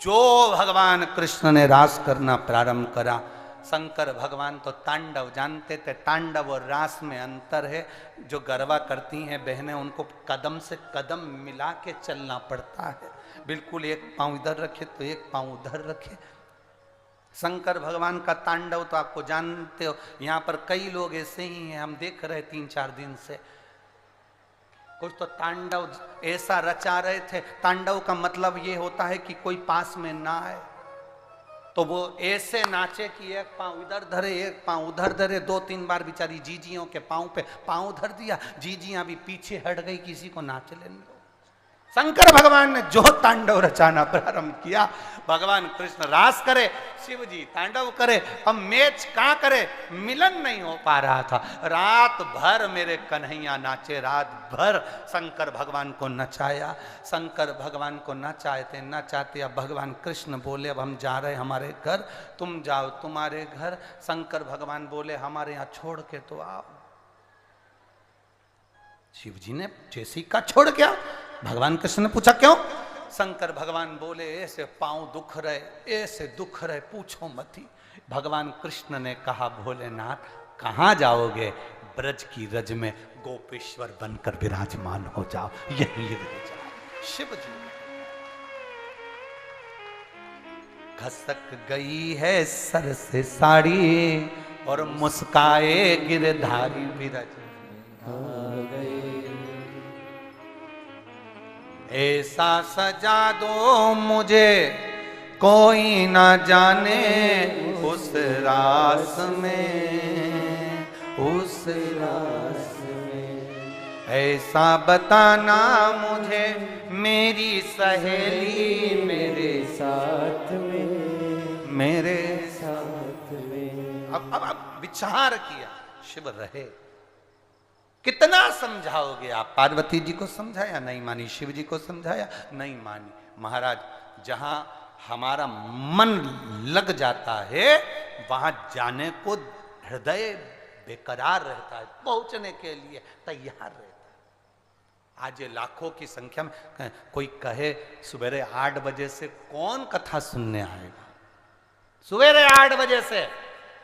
जो भगवान कृष्ण ने रास करना प्रारंभ करा, शंकर भगवान तो तांडव जानते थे। तांडव और रास में अंतर है। जो गरबा करती हैं बहनें, उनको कदम से कदम मिला के चलना पड़ता है, बिल्कुल एक पांव इधर रखे तो एक पांव उधर रखे। शंकर भगवान का तांडव तो आपको जानते हो, यहाँ पर कई लोग ऐसे ही हैं, हम देख रहे 3-4 दिन से। कुछ तो तांडव ऐसा रचा रहे थे, तांडव का मतलब ये होता है कि कोई पास में ना आए, तो वो ऐसे नाचे कि एक पांव इधर धरे एक पांव उधर धरे। 2-3 बार बेचारी जीजियों के पांव पे पांव धर दिया, जीजियां भी पीछे हट गई, किसी को नाच लेने दो। शंकर भगवान ने जो तांडव रचाना प्रारंभ किया, भगवान कृष्ण रास करे, शिव जी तांडव करे, हम मैच कहां करे, मिलन नहीं हो पा रहा था। रात भर मेरे कन्हैया नाचे, रात भर शंकर भगवान को नचाया। शंकर भगवान को नचाते नचाते अब भगवान कृष्ण बोले, अब हम जा रहे हमारे घर, तुम जाओ तुम्हारे घर। शंकर भगवान बोले, हमारे यहाँ छोड़ के तो आओ। शिव जी ने जैसी का छोड़ गया। भगवान कृष्ण ने पूछा क्यों? शंकर भगवान बोले, ऐसे पांव दुख रहे, ऐसे दुख रहे, पूछो मत ही। भगवान कृष्ण ने कहा, भोलेनाथ कहां जाओगे? ब्रज की रज में गोपेश्वर बनकर विराजमान हो जाओ, यही रह जाओ। शिव जी खसक गई है सर से साड़ी और मुस्काए गिरधारी विरज ऐसा सजा दो मुझे कोई ना जाने उस रास में, उस रास में। ऐसा बताना मुझे मेरी सहेली मेरे साथ में, मेरे साथ में। अब विचार किया, शिव रहे। कितना समझाओगे आप? पार्वती जी को समझाया, नहीं मानी। शिव जी को समझाया, नहीं मानी। महाराज, जहां हमारा मन लग जाता है वहां जाने को हृदय बेकरार रहता है, पहुंचने के लिए तैयार रहता है। आज ये लाखों की संख्या में कोई कहे सवेरे 8 बजे से कौन कथा सुनने आएगा, सवेरे 8 बजे से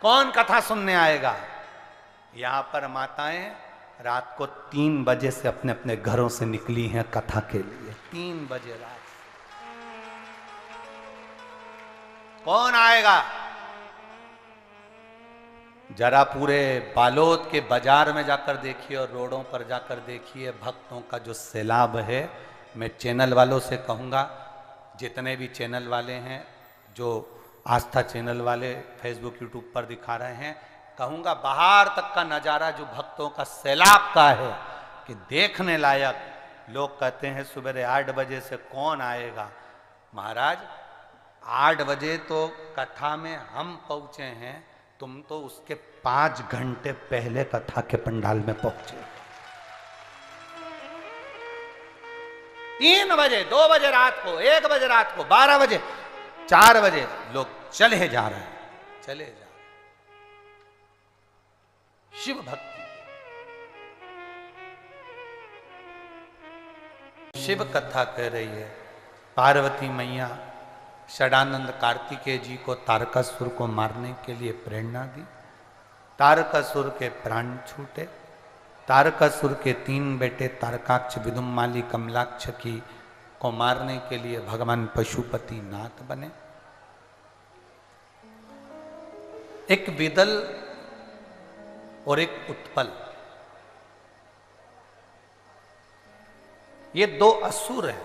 कौन कथा सुनने आएगा। यहां पर माताएं रात को 3 बजे से अपने अपने घरों से निकली हैं कथा के लिए। 3 बजे रात कौन आएगा। जरा पूरे बालोद के बाजार में जाकर देखिए और रोडों पर जाकर देखिए भक्तों का जो सैलाब है। मैं चैनल वालों से कहूँगा, जितने भी चैनल वाले हैं, जो आस्था चैनल वाले फेसबुक यूट्यूब पर दिखा रहे हैं, कहूँगा बाहर तक का नज़ारा जो भक्तों का सैलाब का है कि देखने लायक। लोग कहते हैं सुबह 8 बजे से कौन आएगा। महाराज 8 बजे तो कथा में हम पहुँचे हैं, तुम तो उसके 5 घंटे पहले कथा के पंडाल में पहुंचे। 3 बजे, 2 बजे रात को, 1 बजे रात को, 12 बजे, 4 बजे लोग चले जा रहे हैं, चले जा रहे हैं। शिव भक्ति, शिव कथा कह रही है। पार्वती मैया षडानंद कार्तिकेय जी को तारकासुर को मारने के लिए प्रेरणा दी। तारकासुर के प्राण छूटे। तारकासुर के 3 बेटे तारकाक्ष, विदुम्माली, कमलाक्ष की को मारने के लिए भगवान पशुपति नाथ बने। एक विदल और एक उत्पल, ये 2 असुर हैं।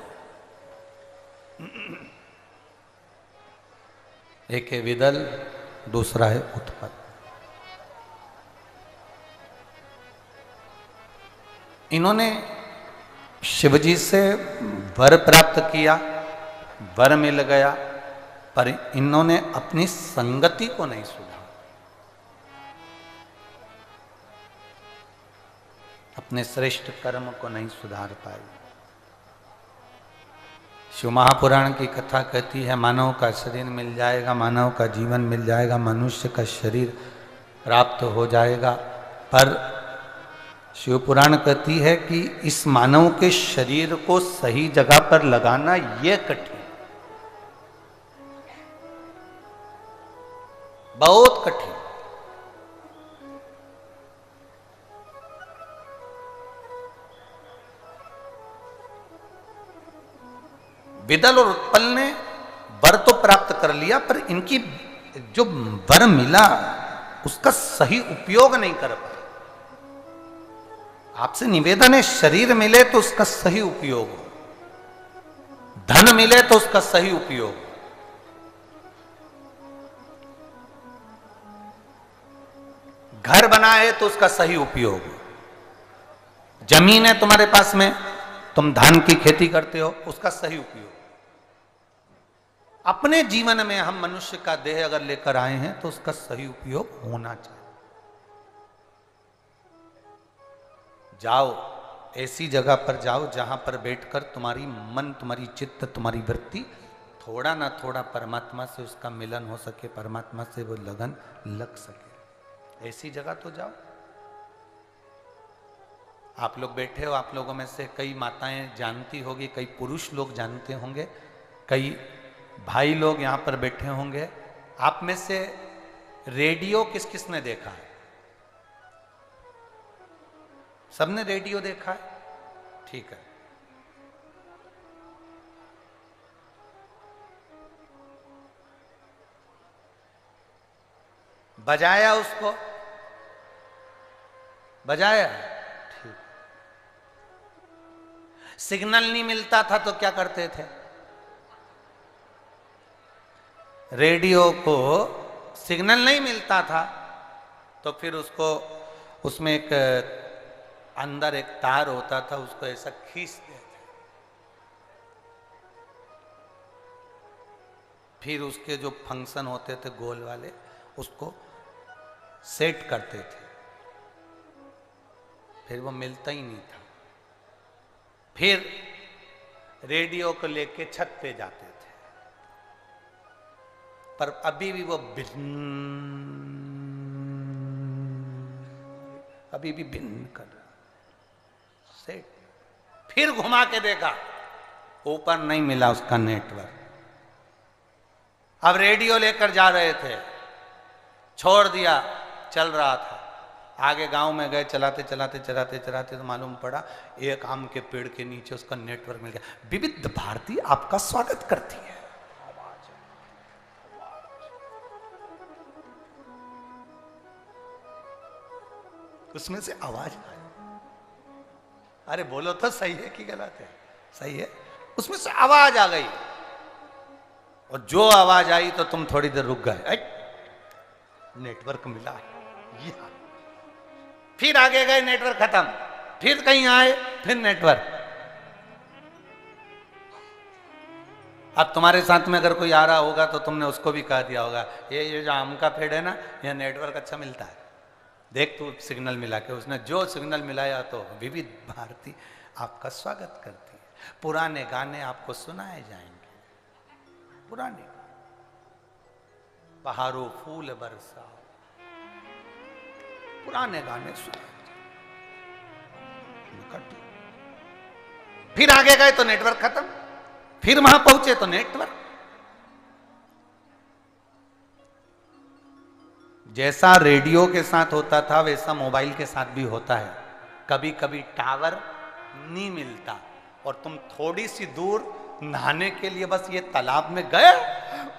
एक है विदल, दूसरा है उत्पल। इन्होंने शिवजी से वर प्राप्त किया, वर मिल गया, पर इन्होंने अपनी संगति को नहीं सुधारा, अपने श्रेष्ठ कर्म को नहीं सुधार पाए। शिव महापुराण की कथा कहती है मानव का शरीर मिल जाएगा, मानव का जीवन मिल जाएगा, मनुष्य का शरीर प्राप्त हो जाएगा, पर शिव पुराण कहती है कि इस मानव के शरीर को सही जगह पर लगाना यह कठिन, बहुत कठिन। विदल और उत्पल ने वर तो प्राप्त कर लिया, पर इनकी जो वर मिला उसका सही उपयोग नहीं कर पाए। आपसे निवेदन है, शरीर मिले तो उसका सही उपयोग हो, धन मिले तो उसका सही उपयोग हो। घर बना है तो उसका सही उपयोग हो। जमीन है तुम्हारे पास में, तुम धान की खेती करते हो, उसका सही उपयोग। अपने जीवन में हम मनुष्य का देह अगर लेकर आए हैं तो उसका सही उपयोग होना चाहिए। जाओ, ऐसी जगह पर जाओ जहां पर बैठकर तुम्हारी मन, तुम्हारी चित्त, तुम्हारी वृत्ति थोड़ा ना थोड़ा परमात्मा से उसका मिलन हो सके, परमात्मा से वो लगन लग सके। ऐसी जगह तो जाओ। आप लोग बैठे हो, आप लोगों में से कई माताएं जानती होगी, कई पुरुष लोग जानते होंगे, कई भाई लोग यहां पर बैठे होंगे। आप में से रेडियो किस किस ने देखा है? सबने रेडियो देखा है? ठीक है। बजाया उसको? बजाया? ठीक। सिग्नल नहीं मिलता था तो क्या करते थे? रेडियो को सिग्नल नहीं मिलता था तो फिर उसको, उसमें एक अंदर एक तार होता था, उसको ऐसा खींचते थे, फिर उसके जो फंक्शन होते थे गोल वाले, उसको सेट करते थे, फिर वो मिलता ही नहीं था। फिर रेडियो को लेके छत पे जाते थे, पर अभी भी वो कभी भी भिन्न कर रहा सेट। फिर घुमा के देखा, ऊपर नहीं मिला उसका नेटवर्क। अब रेडियो लेकर जा रहे थे, छोड़ दिया, चल रहा था, आगे गांव में गए, चलाते चलाते चलाते चलाते तो मालूम पड़ा एक आम के पेड़ के नीचे उसका नेटवर्क मिल गया। विविध भारती आपका स्वागत करती है। उसमें से आवाज आई, अरे बोलो तो सही है कि गलत है? सही है। उसमें से आवाज आ गई, और जो आवाज आई तो तुम थोड़ी देर रुक गए, नेटवर्क मिला। फिर आगे गए, नेटवर्क खत्म, फिर कहीं आए, फिर नेटवर्क। अब तुम्हारे साथ में अगर कोई आ रहा होगा तो तुमने उसको भी कह दिया होगा, ये जो आम का पेड़ है ना, यह नेटवर्क अच्छा मिलता है, देख तू सिग्नल मिला के। उसने जो सिग्नल मिलाया तो विविध भारती आपका स्वागत करती है। पुराने गाने आपको सुनाए जाएंगे, पुराने बहारों फूल बरसाओ, पुराने गाने सुनाए। फिर आगे गए तो नेटवर्क खत्म, फिर वहां पहुंचे तो नेटवर्क। जैसा रेडियो के साथ होता था वैसा मोबाइल के साथ भी होता है। कभी कभी टावर नहीं मिलता और तुम थोड़ी सी दूर नहाने के लिए बस ये तालाब में गए,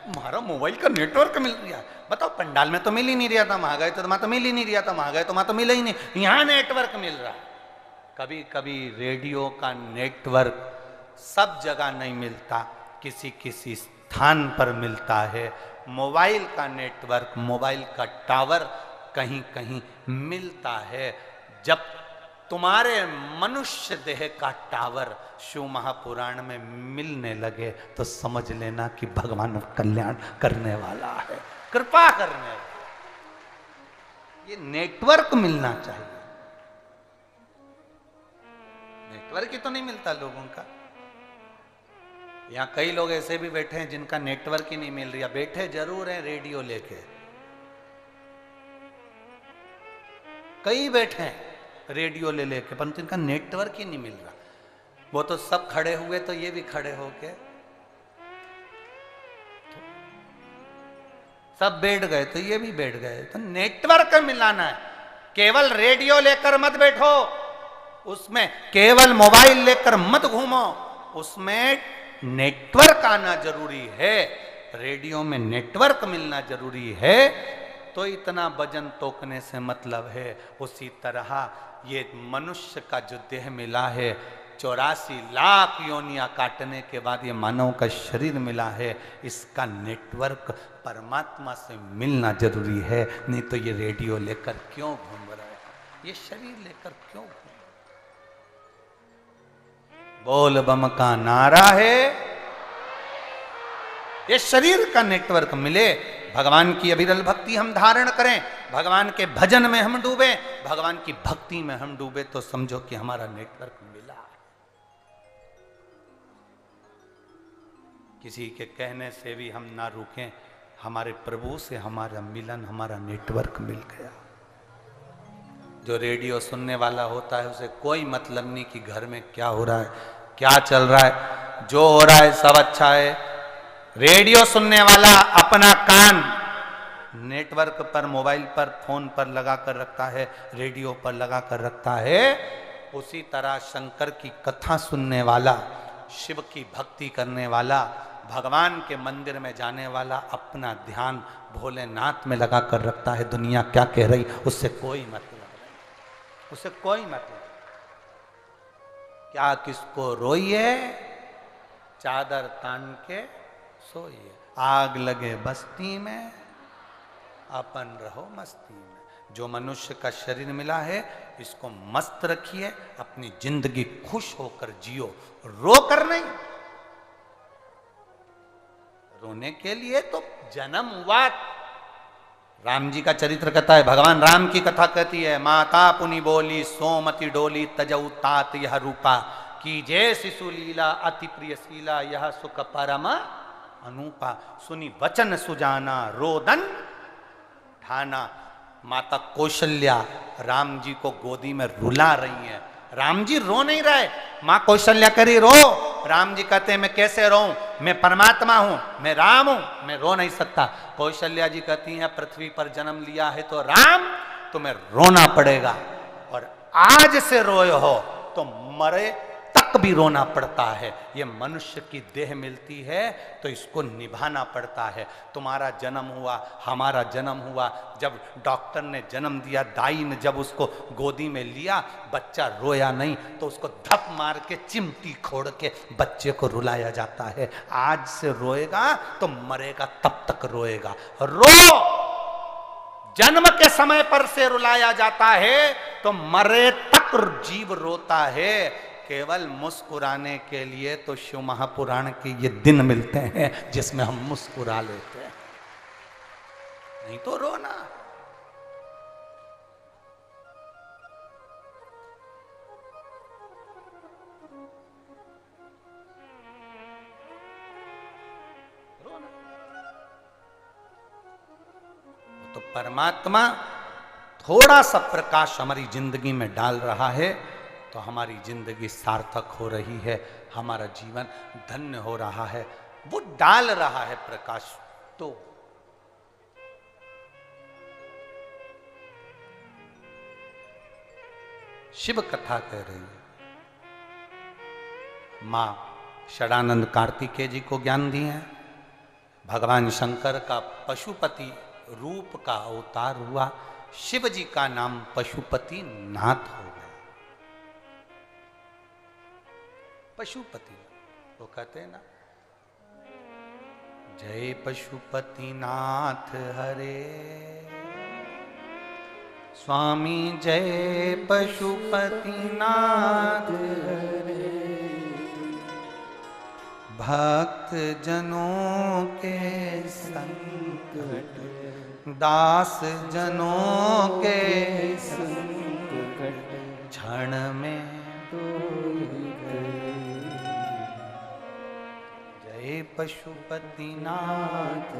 हमारा मोबाइल का नेटवर्क मिल रहा है। बताओ, पंडाल में तो मिल ही नहीं रहा था, वहां गए तो वहां तो मिल ही नहीं रहा था, वहां गए तो वहां तो मिला ही नहीं, यहां नेटवर्क मिल रहा है। कभी कभी रेडियो का नेटवर्क सब जगह नहीं मिलता, किसी किसी स्थान पर मिलता है। मोबाइल का नेटवर्क, मोबाइल का टावर कहीं कहीं मिलता है। जब तुम्हारे मनुष्य देह का टावर शिव महापुराण में मिलने लगे तो समझ लेना कि भगवान कल्याण करने वाला है, कृपा करने वाला। ये नेटवर्क मिलना चाहिए। नेटवर्क ही तो नहीं मिलता लोगों का। यहां कई लोग ऐसे भी बैठे हैं जिनका नेटवर्क ही नहीं मिल रहा, बैठे जरूर हैं रेडियो लेके, कई बैठे हैं रेडियो ले लेके, परंतु इनका नेटवर्क ही नहीं मिल रहा। वो तो सब खड़े हुए तो ये भी खड़े होके, सब बैठ गए तो ये भी बैठ गए। तो नेटवर्क मिलाना है। केवल रेडियो लेकर मत बैठो, उसमें केवल मोबाइल लेकर मत घूमो, उसमें नेटवर्क आना जरूरी है। रेडियो में नेटवर्क मिलना जरूरी है, तो इतना वजन तोकने से मतलब है। उसी तरह ये मनुष्य का जो देह मिला है, 84 लाख योनियां काटने के बाद ये मानव का शरीर मिला है, इसका नेटवर्क परमात्मा से मिलना जरूरी है। नहीं तो ये रेडियो लेकर क्यों घूम रहा है, ये शरीर लेकर क्यों घूम? बोल बम का नारा है, ये शरीर का नेटवर्क मिले। भगवान की अविरल भक्ति हम धारण करें, भगवान के भजन में हम डूबे, भगवान की भक्ति में हम डूबे, तो समझो कि हमारा नेटवर्क मिला। किसी के कहने से भी हम ना रुकें, हमारे प्रभु से हमारा मिलन, हमारा नेटवर्क मिल गया। जो रेडियो सुनने वाला होता है उसे कोई मतलब नहीं कि घर में क्या हो रहा है, क्या चल रहा है, जो हो रहा है सब अच्छा है। रेडियो सुनने वाला अपना कान नेटवर्क पर, मोबाइल पर, फोन पर लगा कर रखता है, रेडियो पर लगा कर रखता है। उसी तरह शंकर की कथा सुनने वाला, शिव की भक्ति करने वाला, भगवान के मंदिर में जाने वाला अपना ध्यान भोलेनाथ में लगा कर रखता है। दुनिया क्या कह रही उससे कोई मतलब नहीं, उससे कोई मतलब। क्या किसको रोइए, चादर तान के सोइए, आग लगे बस्ती में, अपन रहो मस्ती में। जो मनुष्य का शरीर मिला है इसको मस्त रखिए, अपनी जिंदगी खुश होकर जियो, रो कर नहीं। रोने के लिए तो जन्म हुआ। राम जी का चरित्र कहता है, भगवान राम की कथा कहती है, माता पुनि बोली सोमति डोली तजऊ तात यह रूपा, की जय शिशु लीला अति प्रिय शीला, यह सुख परम अनुपा। सुनी वचन सुजाना रोदन ठाना, माता कौशल्या राम जी को गोदी में रुला रही है। राम जी रो नहीं रहे, मां कौशल्या करी रो। राम जी कहते हैं मैं कैसे रोऊं, मैं परमात्मा हूं, मैं राम हूं, मैं रो नहीं सकता। कौशल्या जी कहती हैं पृथ्वी पर जन्म लिया है तो राम तुम्हें रोना पड़ेगा, और आज से रोए हो तो मरे तक भी रोना पड़ता है। ये मनुष्य की देह मिलती है तो इसको निभाना पड़ता है। तुम्हारा जन्म हुआ, हमारा जन्म हुआ, जब डॉक्टर ने जन्म दिया, दाई ने जब उसको गोदी में लिया, बच्चा रोया नहीं तो उसको धप मार के चिमटी खोड़ के बच्चे को रुलाया जाता है। आज से रोएगा तो मरेगा तब तक रोएगा। रो, जन्म के समय पर से रुलाया जाता है तो मरे तक जीव रोता है। केवल मुस्कुराने के लिए तो शिव महापुराण के ये दिन मिलते हैं जिसमें हम मुस्कुरा लेते हैं, नहीं तो रोना। तो परमात्मा थोड़ा सा प्रकाश हमारी जिंदगी में डाल रहा है तो हमारी जिंदगी सार्थक हो रही है, हमारा जीवन धन्य हो रहा है। वो डाल रहा है प्रकाश। तो शिव कथा कह रही है, मां षडानंद कार्तिकेय जी को ज्ञान दिए हैं। भगवान शंकर का पशुपति रूप का अवतार हुआ, शिव जी का नाम पशुपति नाथ हो गया। पशुपति, वो कहते हैं ना, जय पशुपति नाथ हरे स्वामी, जय पशुपति नाथ हरे, भक्त जनों के संकट, दास जनों के संकट, क्षण में जय पशुपति नाथ,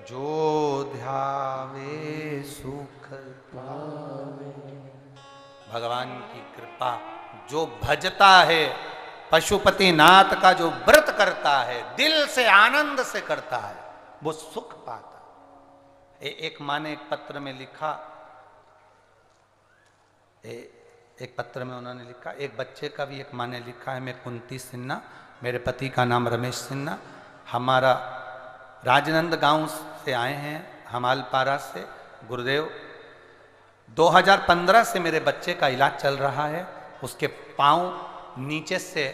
जो ध्यावे सुख पावे। भगवान की कृपा, जो भजता है पशुपति नाथ का, जो व्रत करता है, दिल से आनंद से करता है, वो सुख पाता। एक माँ ने एक पत्र में लिखा, एक पत्र में उन्होंने लिखा, एक बच्चे का भी एक माँ ने लिखा है, मैं कुंती सिन्हा, मेरे पति का नाम रमेश सिन्हा, हमारा राजनंद गांव से आए हैं, हमालपारा से। गुरुदेव 2015 से मेरे बच्चे का इलाज चल रहा है, उसके पाँव नीचे से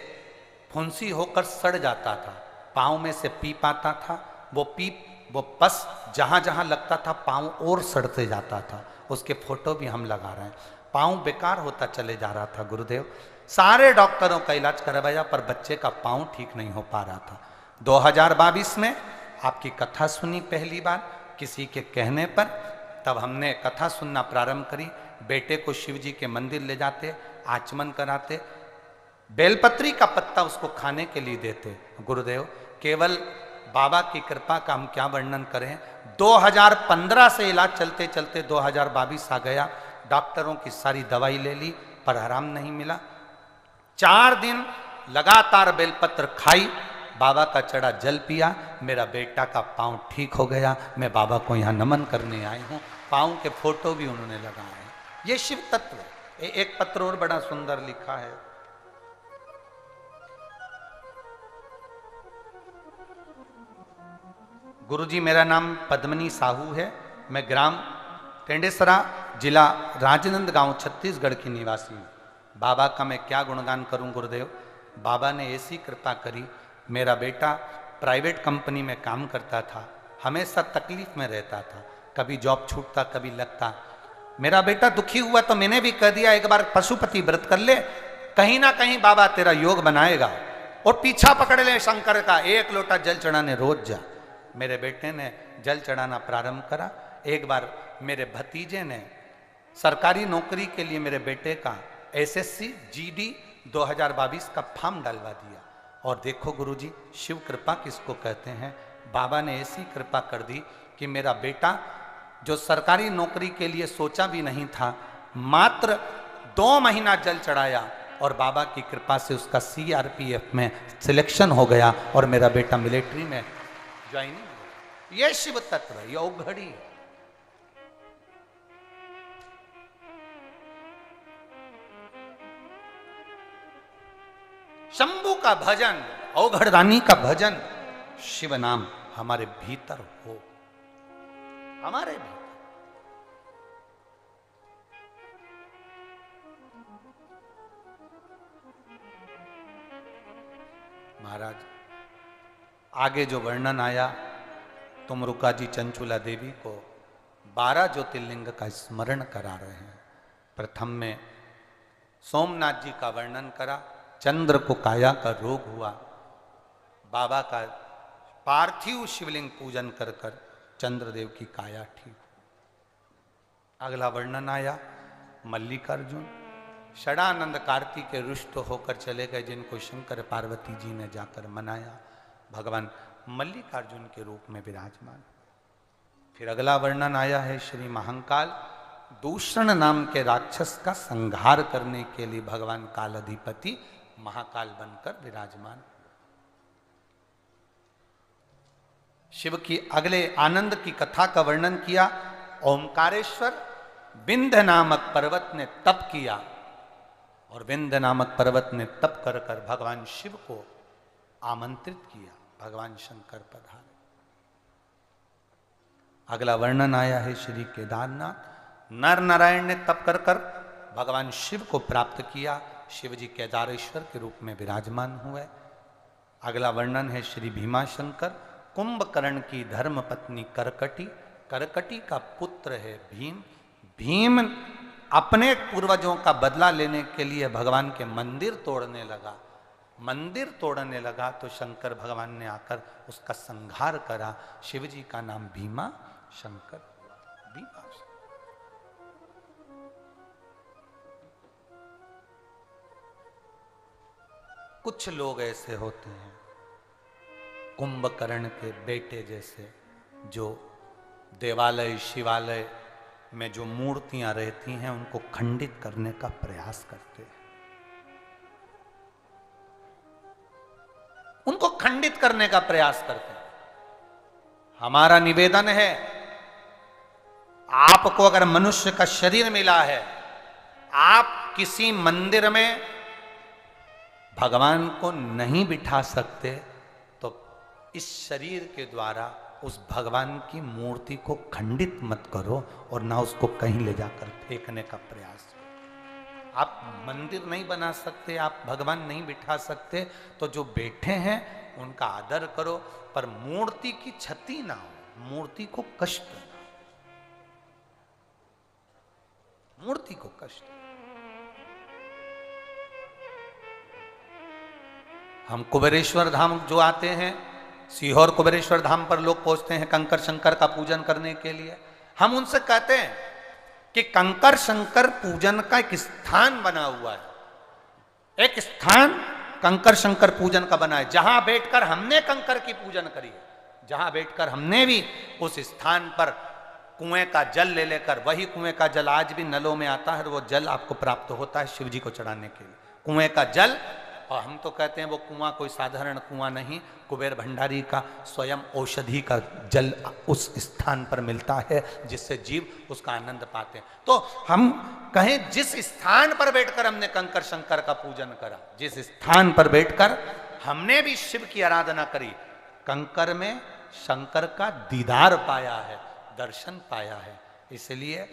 फुंसी होकर सड़ जाता था, पाँव में से पीप आता था, वो पस जहाँ जहाँ लगता था पाँव और सड़ते जाता था। उसके फोटो भी हम लगा रहे हैं। पाँव बेकार होता चले जा रहा था गुरुदेव, सारे डॉक्टरों का इलाज करवाया पर बच्चे का पाँव ठीक नहीं हो पा रहा था। 2022 में आपकी कथा सुनी पहली बार किसी के कहने पर, तब हमने कथा सुनना प्रारंभ करी। बेटे को शिव जी के मंदिर ले जाते, आचमन कराते, बेलपत्री का पत्ता उसको खाने के लिए देते। गुरुदेव केवल बाबा की कृपा का हम क्या वर्णन करें। 2015 से इलाज चलते चलते 2022 आ गया, डॉक्टरों की सारी दवाई ले ली पर आराम नहीं मिला। 4 दिन लगातार बेलपत्र खाई, बाबा का चढ़ा जल पिया, मेरा बेटा का पाँव ठीक हो गया। मैं बाबा को यहाँ नमन करने आई हूँ, पाँव के फोटो भी उन्होंने लगाए हैं। ये शिव तत्व है। एक पत्र और बड़ा सुंदर लिखा है, गुरुजी मेरा नाम पद्मनी साहू है, मैं ग्राम टेंडेसरा जिला राजनंदगांव छत्तीसगढ़ की निवासी हूँ। बाबा का मैं क्या गुणगान करूं गुरुदेव। बाबा ने ऐसी कृपा करी, मेरा बेटा प्राइवेट कंपनी में काम करता था, हमेशा तकलीफ में रहता था, कभी जॉब छूटता कभी लगता। मेरा बेटा दुखी हुआ तो मैंने भी कह दिया एक बार पशुपति व्रत कर ले, कहीं ना कहीं बाबा तेरा योग बनाएगा, और पीछा पकड़ ले शंकर का, 1 लोटा जल चढ़ाने रोज जा। मेरे बेटे ने जल चढ़ाना प्रारंभ करा। एक बार मेरे भतीजे ने सरकारी नौकरी के लिए मेरे बेटे का एसएससी जीडी 2022 का फॉर्म डलवा दिया। और देखो गुरुजी, शिव कृपा किसको कहते हैं। बाबा ने ऐसी कृपा कर दी कि मेरा बेटा जो सरकारी नौकरी के लिए सोचा भी नहीं था, मात्र 2 महीना जल चढ़ाया और बाबा की कृपा से उसका सीआरपीएफ में सिलेक्शन हो गया और मेरा बेटा मिलिट्री में ज्वाइनिंग हो। यह शिव तत्व है, यह औघड़ी है। शंभू का भजन, औघड़दानी का भजन, शिव नाम हमारे भीतर हो, हमारे भीतर। महाराज आगे जो वर्णन आया, तुमरुका जी चंचुला देवी को 12 ज्योतिर्लिंग का स्मरण करा रहे हैं। प्रथम में सोमनाथ जी का वर्णन करा, चंद्र को काया का रोग हुआ, बाबा का पार्थिव शिवलिंग पूजन कर कर चंद्रदेव की काया ठीक। अगला वर्णन आया मल्लिकार्जुन, षडानंद कार्तिक के रुष्ट होकर चले गए, जिनको शंकर पार्वती जी ने जाकर मनाया, भगवान मल्लिकार्जुन के रूप में विराजमान। फिर अगला वर्णन आया है श्री महाकाल, दूषण नाम के राक्षस का संहार करने के लिए भगवान काल अधिपति महाकाल बनकर विराजमान। शिव की अगले आनंद की कथा का वर्णन किया। ओमकारेश्वर विंध्य नामक पर्वत ने तप किया और विंध्य नामक पर्वत ने तप कर कर भगवान शिव को आमंत्रित किया, भगवान शंकर पधारे। अगला वर्णन आया है श्री केदारनाथ, नर नारायण ने तप कर कर भगवान शिव को प्राप्त किया, शिव जी केदारेश्वर के रूप में विराजमान हुए। अगला वर्णन है श्री भीमाशंकर, कुंभकर्ण की धर्म पत्नी करकटी, करकटी का पुत्र है भीम। भीम अपने पूर्वजों का बदला लेने के लिए भगवान के मंदिर तोड़ने लगा, मंदिर तोड़ने लगा तो शंकर भगवान ने आकर उसका संहार करा। शिव जी का नाम भीमा शंकर, भीमा शंकर। कुछ लोग ऐसे होते हैं कुंभकर्ण के बेटे जैसे, जो देवालय शिवालय में जो मूर्तियां रहती हैं उनको खंडित करने का प्रयास करते हैं, उनको खंडित करने का प्रयास करते हैं। हमारा निवेदन है, आपको अगर मनुष्य का शरीर मिला है, आप किसी मंदिर में भगवान को नहीं बिठा सकते तो इस शरीर के द्वारा उस भगवान की मूर्ति को खंडित मत करो और ना उसको कहीं ले जाकर फेंकने का प्रयास करो। आप मंदिर नहीं बना सकते, आप भगवान नहीं बिठा सकते, तो जो बैठे हैं उनका आदर करो, पर मूर्ति की क्षति ना हो, मूर्ति को कष्ट ना हो, मूर्ति को कष्ट। हम कुबेरेश्वर धाम जो आते हैं, सीहोर कुबेरेश्वर धाम पर लोग पहुंचते हैं कंकर शंकर का पूजन करने के लिए। हम उनसे कहते हैं कि कंकर शंकर पूजन का एक स्थान बना हुआ है, एक स्थान कंकर शंकर पूजन का बना है, जहां बैठकर हमने कंकर की पूजन करी है, जहां बैठकर हमने भी उस स्थान पर कुएं का जल ले लेकर, वही कुएं का जल आज भी नलों में आता है, वो जल आपको प्राप्त होता है शिव जी को चढ़ाने के लिए, कुएं का जल। और हम तो कहते हैं वो कुआं कोई साधारण कुआं नहीं, कुबेर भंडारी का स्वयं औषधि का जल उस स्थान पर मिलता है, जिससे जीव उसका आनंद पाते हैं। तो हम कहें जिस स्थान पर बैठकर हमने कंकर शंकर का पूजन करा, जिस स्थान पर बैठकर हमने भी शिव की आराधना करी, कंकर में शंकर का दीदार पाया है, दर्शन पाया है। इसलिए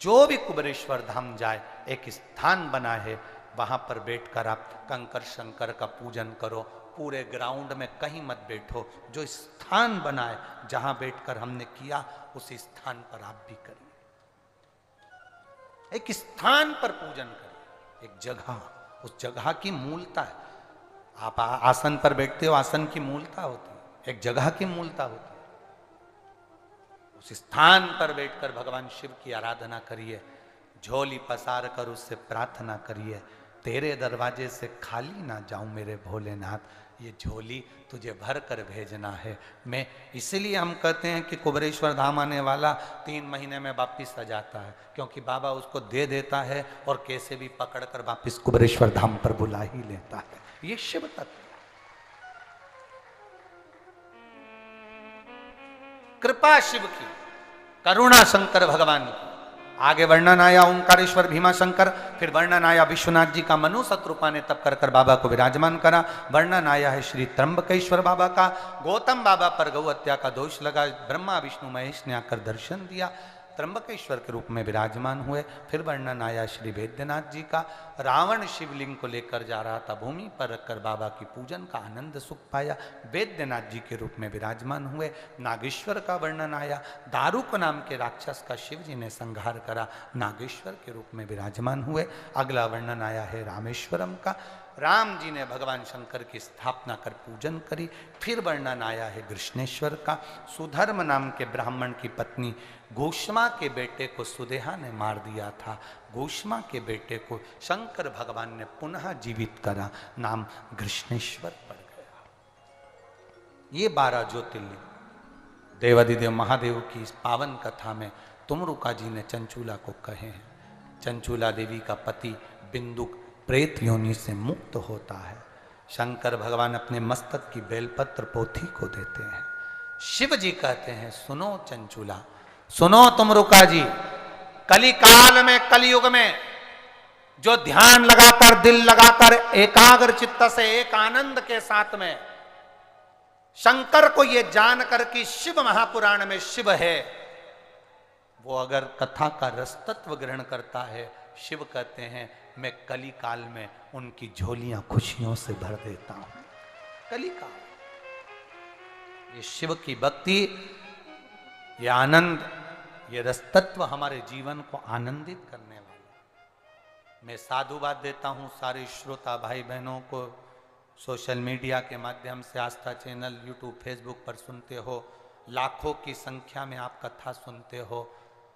जो भी कुबेरेश्वर धाम जाए, एक स्थान बना है, वहां पर बैठकर आप कंकर शंकर का पूजन करो। पूरे ग्राउंड में कहीं मत बैठो, जो स्थान बना है जहां बैठकर हमने किया उस स्थान पर आप भी करिए, एक स्थान पर पूजन करिए, एक जगह, उस जगह की मूलता है। आप आसन पर बैठते हो, आसन की मूलता होती है, एक जगह की मूलता होती है। उस स्थान पर बैठकर भगवान शिव की आराधना करिए, झोली पसार कर उससे प्रार्थना करिए, तेरे दरवाजे से खाली ना जाऊं मेरे भोलेनाथ, ये झोली तुझे भर कर भेजना है। मैं इसीलिए हम कहते हैं कि कुबेरेश्वर धाम आने वाला 3 महीने में वापिस आ जाता है, क्योंकि बाबा उसको दे देता है और कैसे भी पकड़ कर वापिस कुबेरेश्वर धाम पर बुला ही लेता है। ये शिव तत्व, कृपा शिव की, करुणा शंकर भगवान की। आगे वर्णन आया ओंकारेश्वर भीमा शंकर, फिर वर्णन आया विश्वनाथ जी का, मनु शत्रुपा ने तप कर कर बाबा को विराजमान करा। वर्णन आया है श्री त्र्यंबकेश्वर बाबा का, गौतम बाबा पर गौ हत्या का दोष लगा, ब्रह्मा विष्णु महेश ने आकर दर्शन दिया, त्र्यंबकेश्वर के रूप में विराजमान हुए। फिर वर्णन आया श्री वैद्यनाथ जी का, रावण शिवलिंग को लेकर जा रहा था, भूमि पर रखकर बाबा की पूजन का आनंद सुख पाया, वैद्यनाथ जी के रूप में विराजमान हुए। नागेश्वर का वर्णन आया, दारुक नाम के राक्षस का शिव जी ने संहार करा, नागेश्वर के रूप में विराजमान हुए। अगला वर्णन आया है रामेश्वरम का, राम जी ने भगवान शंकर की स्थापना कर पूजन करी। फिर वर्णन आया है कृष्णेश्वर का, सुधर्म नाम के ब्राह्मण की पत्नी घोषमा के बेटे को सुदेहा ने मार दिया था, घोषमा के बेटे को शंकर भगवान ने पुनः जीवित करा, नाम कृष्णेश्वर पड़ गया। ये 12 ज्योतिर्लिंग देवादिदेव महादेव की इस पावन कथा में तुमरुका जी ने चंचूला को कहे हैं। चंचूला देवी का पति बिंदुक प्रेत योनि से मुक्त होता है। शंकर भगवान अपने मस्तक की बेलपत्र पोथी को देते हैं। शिव जी कहते हैं, सुनो चंचूला, सुनो तुमरुका जी, कली काल में, कलयुग में जो ध्यान लगाकर, दिल लगाकर, एकाग्र चित्त से, एक आनंद के साथ में शंकर को यह जानकर कि शिव महापुराण में शिव है, वो अगर कथा का रस तत्व ग्रहण करता है, शिव कहते हैं मैं कली काल में उनकी झोलियां खुशियों से भर देता हूं। कली काल, ये शिव की भक्ति, ये आनंद, ये रस तत्व हमारे जीवन को आनंदित करने वाला। मैं साधुवाद देता हूं सारे श्रोता भाई बहनों को, सोशल मीडिया के माध्यम से, आस्था चैनल, यूट्यूब, फेसबुक पर सुनते हो, लाखों की संख्या में आप कथा सुनते हो,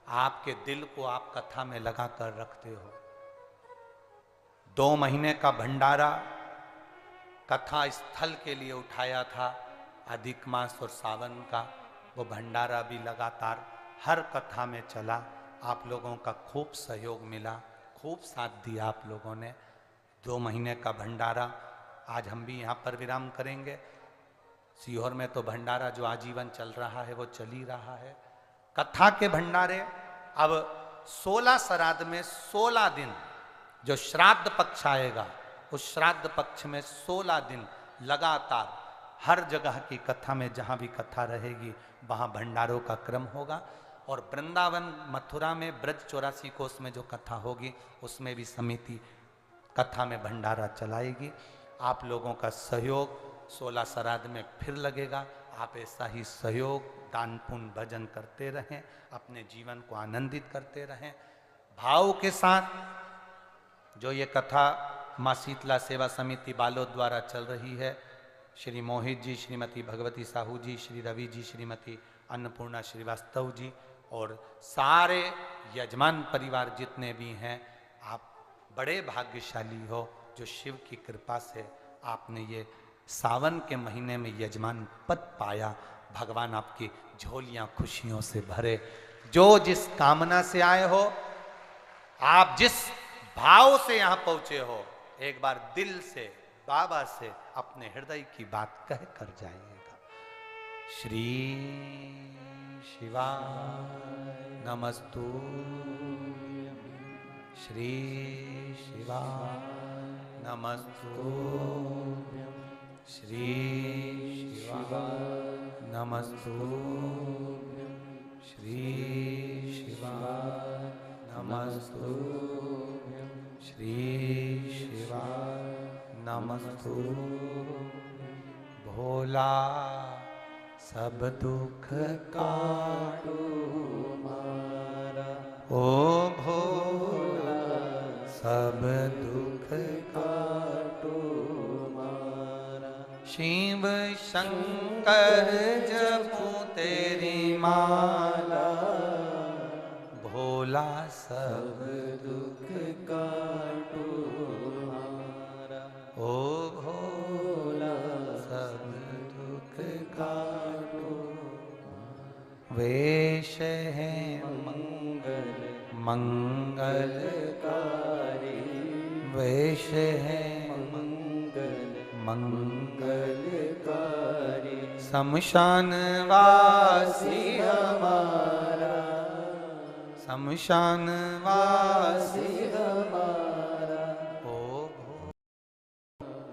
आपके दिल को आप कथा में लगा कर रखते हो। 2 महीने का भंडारा कथा स्थल के लिए उठाया था, अधिक मास और सावन का, वो भंडारा भी लगातार हर कथा में चला। आप लोगों का खूब सहयोग मिला, खूब साथ दिया आप लोगों ने। 2 महीने का भंडारा, आज हम भी यहाँ पर विराम करेंगे। सीहोर में तो भंडारा जो आजीवन चल रहा है वो चल ही रहा है। कथा के भंडारे अब 16 श्राद्ध में 16 दिन, जो श्राद्ध पक्ष आएगा उस श्राद्ध पक्ष में 16 दिन लगातार हर जगह की कथा में, जहाँ भी कथा रहेगी वहाँ भंडारों का क्रम होगा। और वृंदावन, मथुरा में ब्रज 84 कोस में जो कथा होगी उसमें भी समिति कथा में भंडारा चलाएगी। आप लोगों का सहयोग 16 श्राद्ध में फिर लगेगा। आप ऐसा ही सहयोग, दान पुण्य, भजन करते रहें, अपने जीवन को आनंदित करते रहें। भाव के साथ जो ये कथा माँ शीतला सेवा समिति बालोद द्वारा चल रही है, श्री मोहित जी, श्रीमती भगवती साहू जी, श्री रवि जी, श्रीमती अन्नपूर्णा श्रीवास्तव जी और सारे यजमान परिवार जितने भी हैं, आप बड़े भाग्यशाली हो जो शिव की कृपा से आपने ये सावन के महीने में यजमान पद पाया। भगवान आपकी झोलियां खुशियों से भरे। जो जिस कामना से आए हो, आप जिस भाव से यहां पहुंचे हो, एक बार दिल से बाबा से अपने हृदय की बात कह कर जाइएगा। श्री शिवाय नमस्तु, श्री शिवाय नमस्तु, श्री शिवाय नमस्तु, श्री शिवाय नमस्तु, श्री शिवाय नमस्तु। भोला सब दुख काटो मारा, ओ भोला सब दुख काटो मारा। शिव शंकर जपू तेरी माला, भोला सब दुख काटो मारा। वेश है मंगल मंगलकारी, वेश है मंगल मंगलकारी, शमशान वासी हमारा शमशान वासी हमारा, ओ भो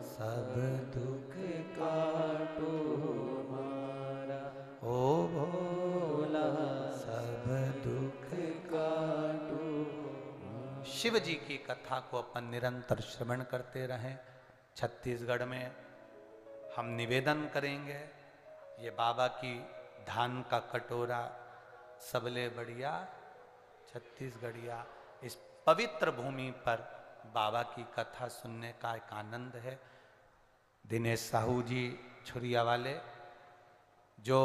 सब दुख काटो हमारा, ओ भोला सब दुख काटो। शिव जी की कथा को अपन निरंतर श्रवण करते रहें। छत्तीसगढ़ में हम निवेदन करेंगे, ये बाबा की धान का कटोरा सबले बढ़िया छत्तीसगढ़िया। इस पवित्र भूमि पर बाबा की कथा सुनने का एक आनंद है। दिनेश साहू जी छुरिया वाले जो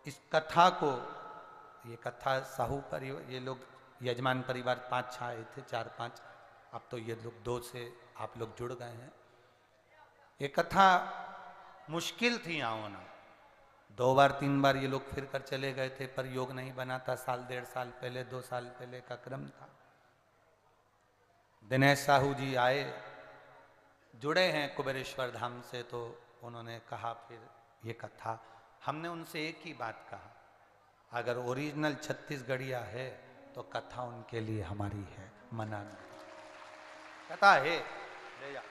इस कथा को, ये कथा साहू परिवार, ये लोग यजमान परिवार 5-6 आए थे, 4-5, अब तो ये लोग 2 से आप लोग जुड़ गए हैं। ये कथा मुश्किल थी आना, 2 बार 3 बार ये लोग फिर कर चले गए थे, पर योग नहीं बना था। 1.5 साल पहले, 2 साल पहले का क्रम था। दिनेश साहू जी आए, जुड़े हैं कुबेरेश्वर धाम से, तो उन्होंने कहा फिर ये कथा, हमने उनसे एक ही बात कहा, अगर ओरिजिनल छत्तीसगढ़िया है तो कथा उनके लिए हमारी है, मना नहीं। कथा है, ले जा।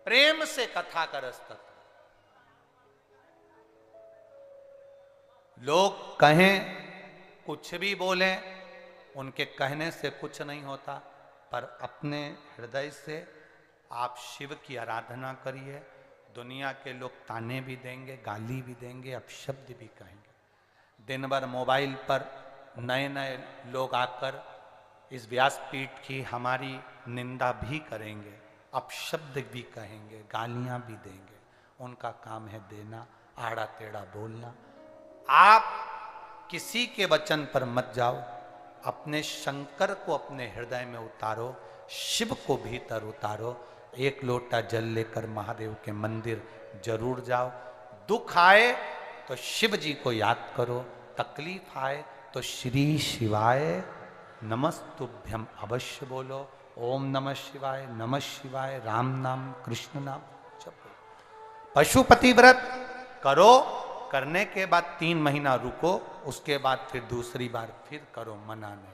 प्रेम से कथा का रस्त। लोग कहें कुछ भी बोलें, उनके कहने से कुछ नहीं होता, पर अपने हृदय से आप शिव की आराधना करिए। दुनिया के लोग ताने भी देंगे, गाली भी देंगे, अपशब्द भी कहेंगे। दिन भर मोबाइल पर नए नए लोग आकर इस व्यासपीठ की हमारी निंदा भी करेंगे, अपशब्द भी कहेंगे, गालियां भी देंगे। उनका काम है देना, आड़ा टेढ़ा बोलना। आप किसी के वचन पर मत जाओ, अपने शंकर को अपने हृदय में उतारो, शिव को भीतर उतारो। 1 लोटा जल लेकर महादेव के मंदिर जरूर जाओ। दुख आए तो शिव जी को याद करो, तकलीफ आए तो श्री शिवाय नमस्तुभ्यम अवश्य बोलो। ओम नमः शिवाय, नमः शिवाय, राम नाम कृष्ण नाम जपो। पशुपति व्रत करो, करने के बाद 3 महीना रुको, उसके बाद फिर दूसरी बार फिर करो, मना नहीं।